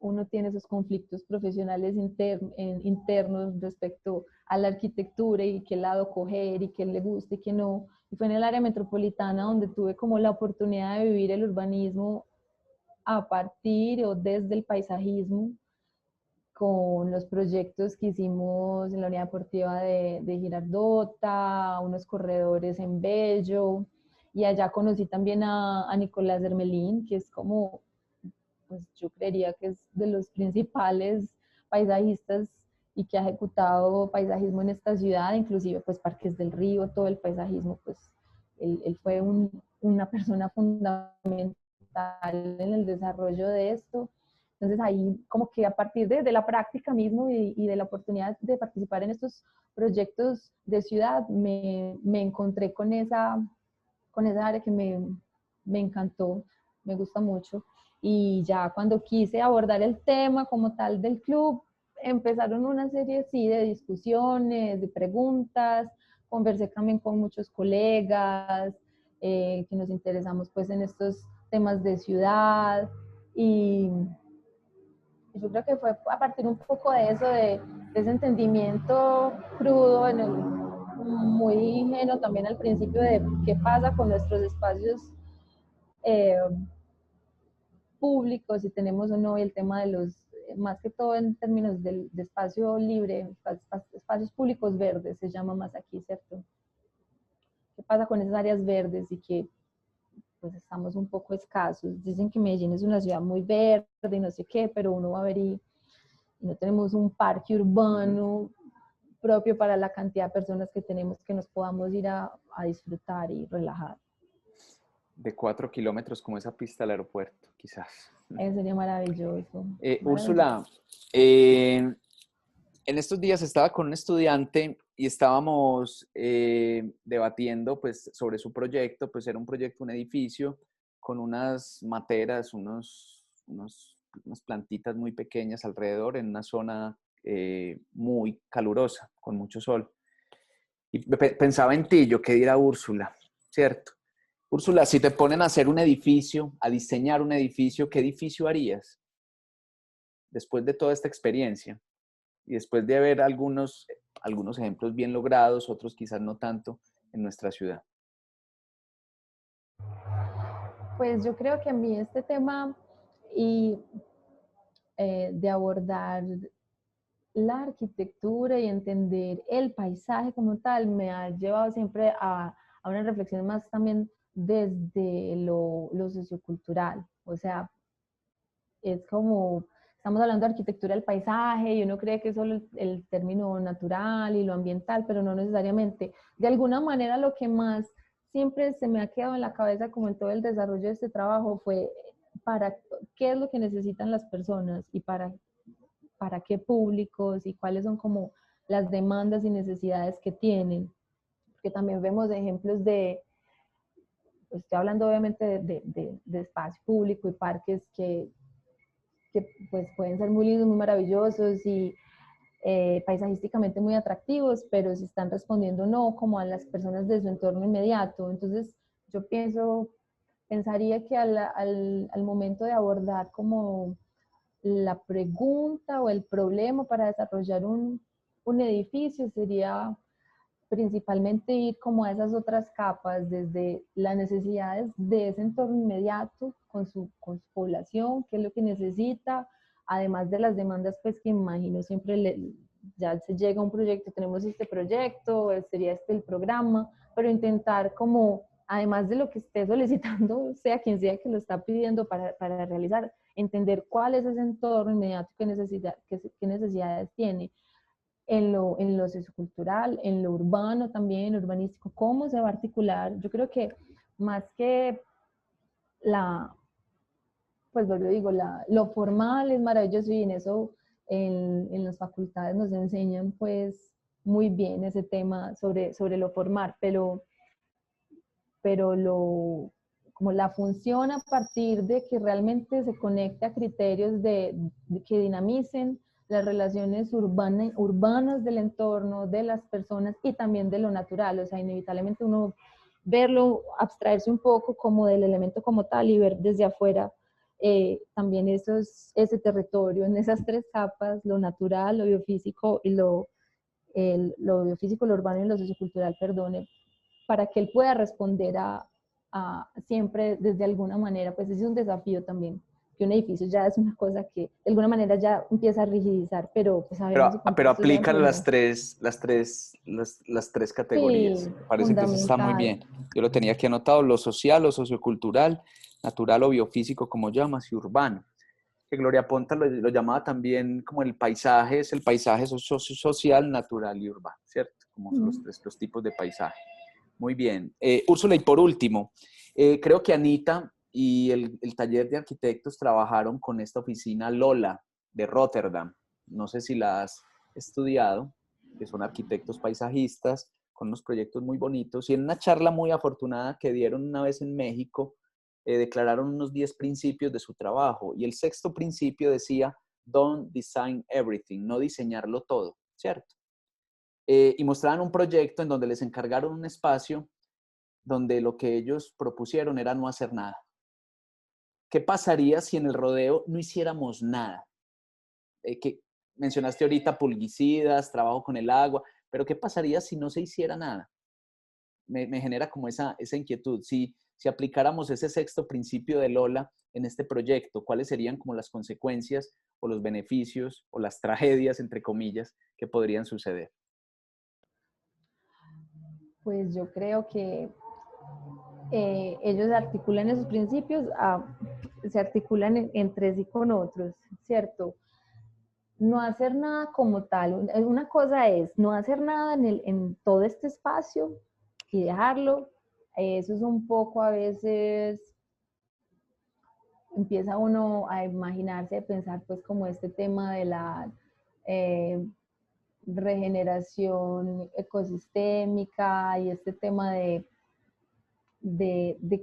uno tiene esos conflictos profesionales internos respecto a la arquitectura y qué lado coger y qué le gusta y qué no. Y fue en el área metropolitana donde tuve como la oportunidad de vivir el urbanismo a partir o desde el paisajismo con los proyectos que hicimos en la Unidad Deportiva de Girardota, unos corredores en Bello, y allá conocí también a Nicolás Hermelín, que es como, pues yo creería que es de los principales paisajistas y que ha ejecutado paisajismo en esta ciudad, inclusive pues Parques del Río, todo el paisajismo, pues él fue una persona fundamental en el desarrollo de esto. Entonces ahí como que a partir de la práctica mismo y de la oportunidad de participar en estos proyectos de ciudad, me encontré con esa área que me encantó, me gusta mucho. Y ya cuando quise abordar el tema como tal del club, empezaron una serie sí, de discusiones, de preguntas, conversé también con muchos colegas que nos interesamos pues en estos temas de ciudad y yo creo que fue a partir un poco de eso, de ese entendimiento crudo, muy ingenuo también al principio de qué pasa con nuestros espacios públicos, si tenemos o no, y el tema de los, más que todo en términos de espacio libre, espacios públicos verdes, se llama más aquí, ¿cierto? ¿Qué pasa con esas áreas verdes y que pues estamos un poco escasos? Dicen que Medellín es una ciudad muy verde y no sé qué, pero uno va a ver y no tenemos un parque urbano propio para la cantidad de personas que tenemos que nos podamos ir a disfrutar y relajar. De 4 kilómetros, como esa pista al aeropuerto, quizás. Eso sería maravilloso. Maravilloso. Úrsula, en estos días estaba con un estudiante y estábamos debatiendo pues, sobre su proyecto. Pues era un proyecto, un edificio con unas materas, unas plantitas muy pequeñas alrededor en una zona muy calurosa, con mucho sol. Y pensaba en ti, yo qué dirá Úrsula, ¿cierto? Úrsula, si te ponen a hacer un edificio, a diseñar un edificio, ¿qué edificio harías después de toda esta experiencia? Y después de ver algunos ejemplos bien logrados, otros quizás no tanto, en nuestra ciudad. Pues yo creo que a mí este tema y de abordar la arquitectura y entender el paisaje como tal me ha llevado siempre a una reflexión más también desde lo sociocultural. O sea, es como, estamos hablando de arquitectura del paisaje y uno cree que es solo el término natural y lo ambiental, pero no necesariamente. De alguna manera lo que más siempre se me ha quedado en la cabeza como en todo el desarrollo de este trabajo fue para qué es lo que necesitan las personas y para qué públicos y cuáles son como las demandas y necesidades que tienen. Porque también vemos ejemplos estoy hablando obviamente de espacio público y parques que pues pueden ser muy lindos, muy maravillosos y paisajísticamente muy atractivos, pero si están respondiendo no como a las personas de su entorno inmediato. Entonces yo pensaría que al momento de abordar como la pregunta o el problema para desarrollar un edificio sería principalmente ir como a esas otras capas, desde las necesidades de ese entorno inmediato con su población, qué es lo que necesita, además de las demandas pues que imagino siempre ya se llega a un proyecto, tenemos este proyecto, sería este el programa, pero intentar como, además de lo que esté solicitando, sea quien sea que lo está pidiendo para realizar, entender cuál es ese entorno inmediato, qué necesidades tiene, en lo sociocultural, en lo urbano también, urbanístico, cómo se va a articular. Yo creo que más que pues lo digo, lo formal es maravilloso y en eso en las facultades nos enseñan pues muy bien ese tema sobre lo formal, pero como la función a partir de que realmente se conecte a criterios de que dinamicen las relaciones urbanas del entorno, de las personas y también de lo natural. O sea, inevitablemente uno verlo, abstraerse un poco como del elemento como tal y ver desde afuera también ese territorio en esas tres capas, lo natural, lo biofísico y lo biofísico, lo urbano y lo sociocultural, perdone, para que él pueda responder siempre desde alguna manera, pues es un desafío también, que un edificio ya es una cosa que de alguna manera ya empieza a rigidizar, pero pues sabemos Pero aplican las tres categorías. Sí, Me parece que eso está muy fundamental. bien. Yo lo tenía aquí anotado, lo social, lo sociocultural, natural o biofísico, como llamas, y urbano. Que Gloria Ponta lo llamaba también como el paisaje, es el paisaje social, natural y urbano, ¿cierto? Como son los tipos de paisaje. Muy bien. Úrsula, y por último, creo que Anita y el taller de arquitectos trabajaron con esta oficina Lola de Rotterdam. No sé si la has estudiado, que son arquitectos paisajistas con unos proyectos muy bonitos. Y en una charla muy afortunada que dieron una vez en México, declararon unos 10 principios de su trabajo. Y el sexto principio decía, don't design everything, no diseñarlo todo, ¿cierto? Y mostraban un proyecto en donde les encargaron un espacio donde lo que ellos propusieron era no hacer nada. ¿Qué pasaría si en el rodeo no hiciéramos nada? Que mencionaste ahorita pulguicidas, trabajo con el agua, pero ¿qué pasaría si no se hiciera nada? Me genera como esa inquietud. Si aplicáramos ese sexto principio de Lola en este proyecto, ¿cuáles serían como las consecuencias o los beneficios o las tragedias, entre comillas, que podrían suceder? Pues yo creo que ellos articulan esos principios, se articulan entre sí con otros, ¿cierto? No hacer nada como tal. Una cosa es no hacer nada en todo este espacio y dejarlo, Eso es un poco a veces, empieza uno a imaginarse, a pensar pues como este tema de la regeneración ecosistémica y este tema de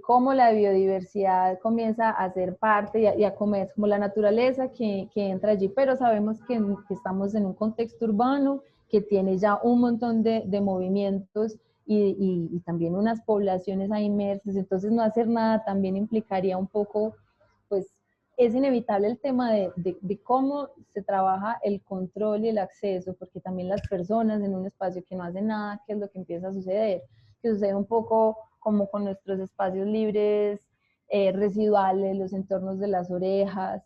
cómo la biodiversidad comienza a ser parte y a comer, como la naturaleza que entra allí, pero sabemos que estamos en un contexto urbano que tiene ya un montón de movimientos y también unas poblaciones ahí inmersas, entonces no hacer nada también implicaría un poco, pues es inevitable el tema de cómo se trabaja el control y el acceso, porque también las personas en un espacio que no hacen nada, ¿qué es lo que empieza a suceder? Que sucede un poco como con nuestros espacios libres residuales, los entornos de las orejas,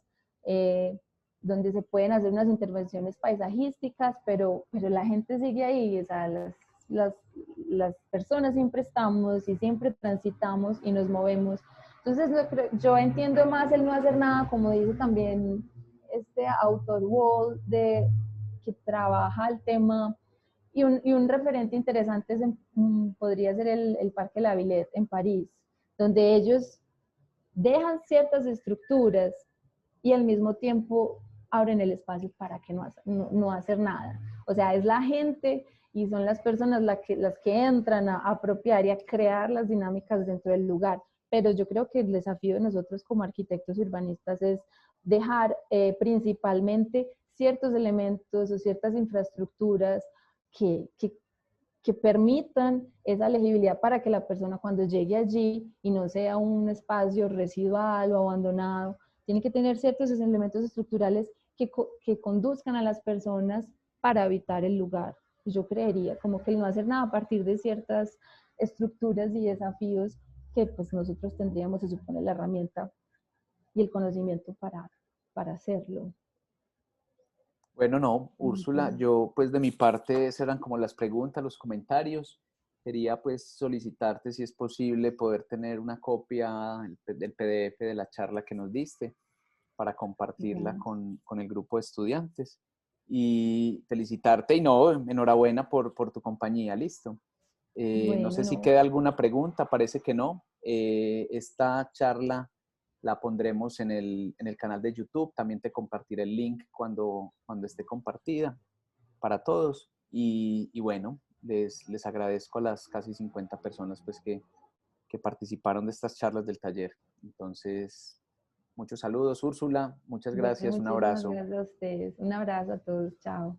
donde se pueden hacer unas intervenciones paisajísticas, pero la gente sigue ahí, o sea, las personas siempre estamos y siempre transitamos y nos movemos. Entonces yo entiendo más el no hacer nada, como dice también este autor Wall, que trabaja el tema y un referente interesante podría ser el Parque La Villette en París, donde ellos dejan ciertas estructuras y al mismo tiempo abren el espacio para que no hacer nada. O sea, es la gente y son las personas las que entran a apropiar y a crear las dinámicas dentro del lugar. Pero yo creo que el desafío de nosotros como arquitectos urbanistas es dejar principalmente ciertos elementos o ciertas infraestructuras que permitan esa legibilidad para que la persona cuando llegue allí y no sea un espacio residual o abandonado, tiene que tener ciertos elementos estructurales que conduzcan a las personas para habitar el lugar. Yo creería como que el no hacer nada a partir de ciertas estructuras y desafíos que pues nosotros tendríamos, se supone, la herramienta y el conocimiento para hacerlo. Bueno, no, Úrsula, yo pues de mi parte esas eran como las preguntas, los comentarios. Quería pues solicitarte si es posible poder tener una copia del PDF de la charla que nos diste para compartirla con el grupo de estudiantes y felicitarte y no, enhorabuena por tu compañía, listo. No Bueno, sé si no, queda alguna pregunta, parece que no. Esta charla la pondremos en el canal de YouTube. También te compartiré el link cuando esté compartida para todos. Y bueno, les agradezco a las casi 50 personas pues, que participaron de estas charlas del taller. Entonces, muchos saludos, Úrsula. Muchas bueno, gracias. Un muchísimas abrazo. gracias a ustedes. Un abrazo a todos. Chao.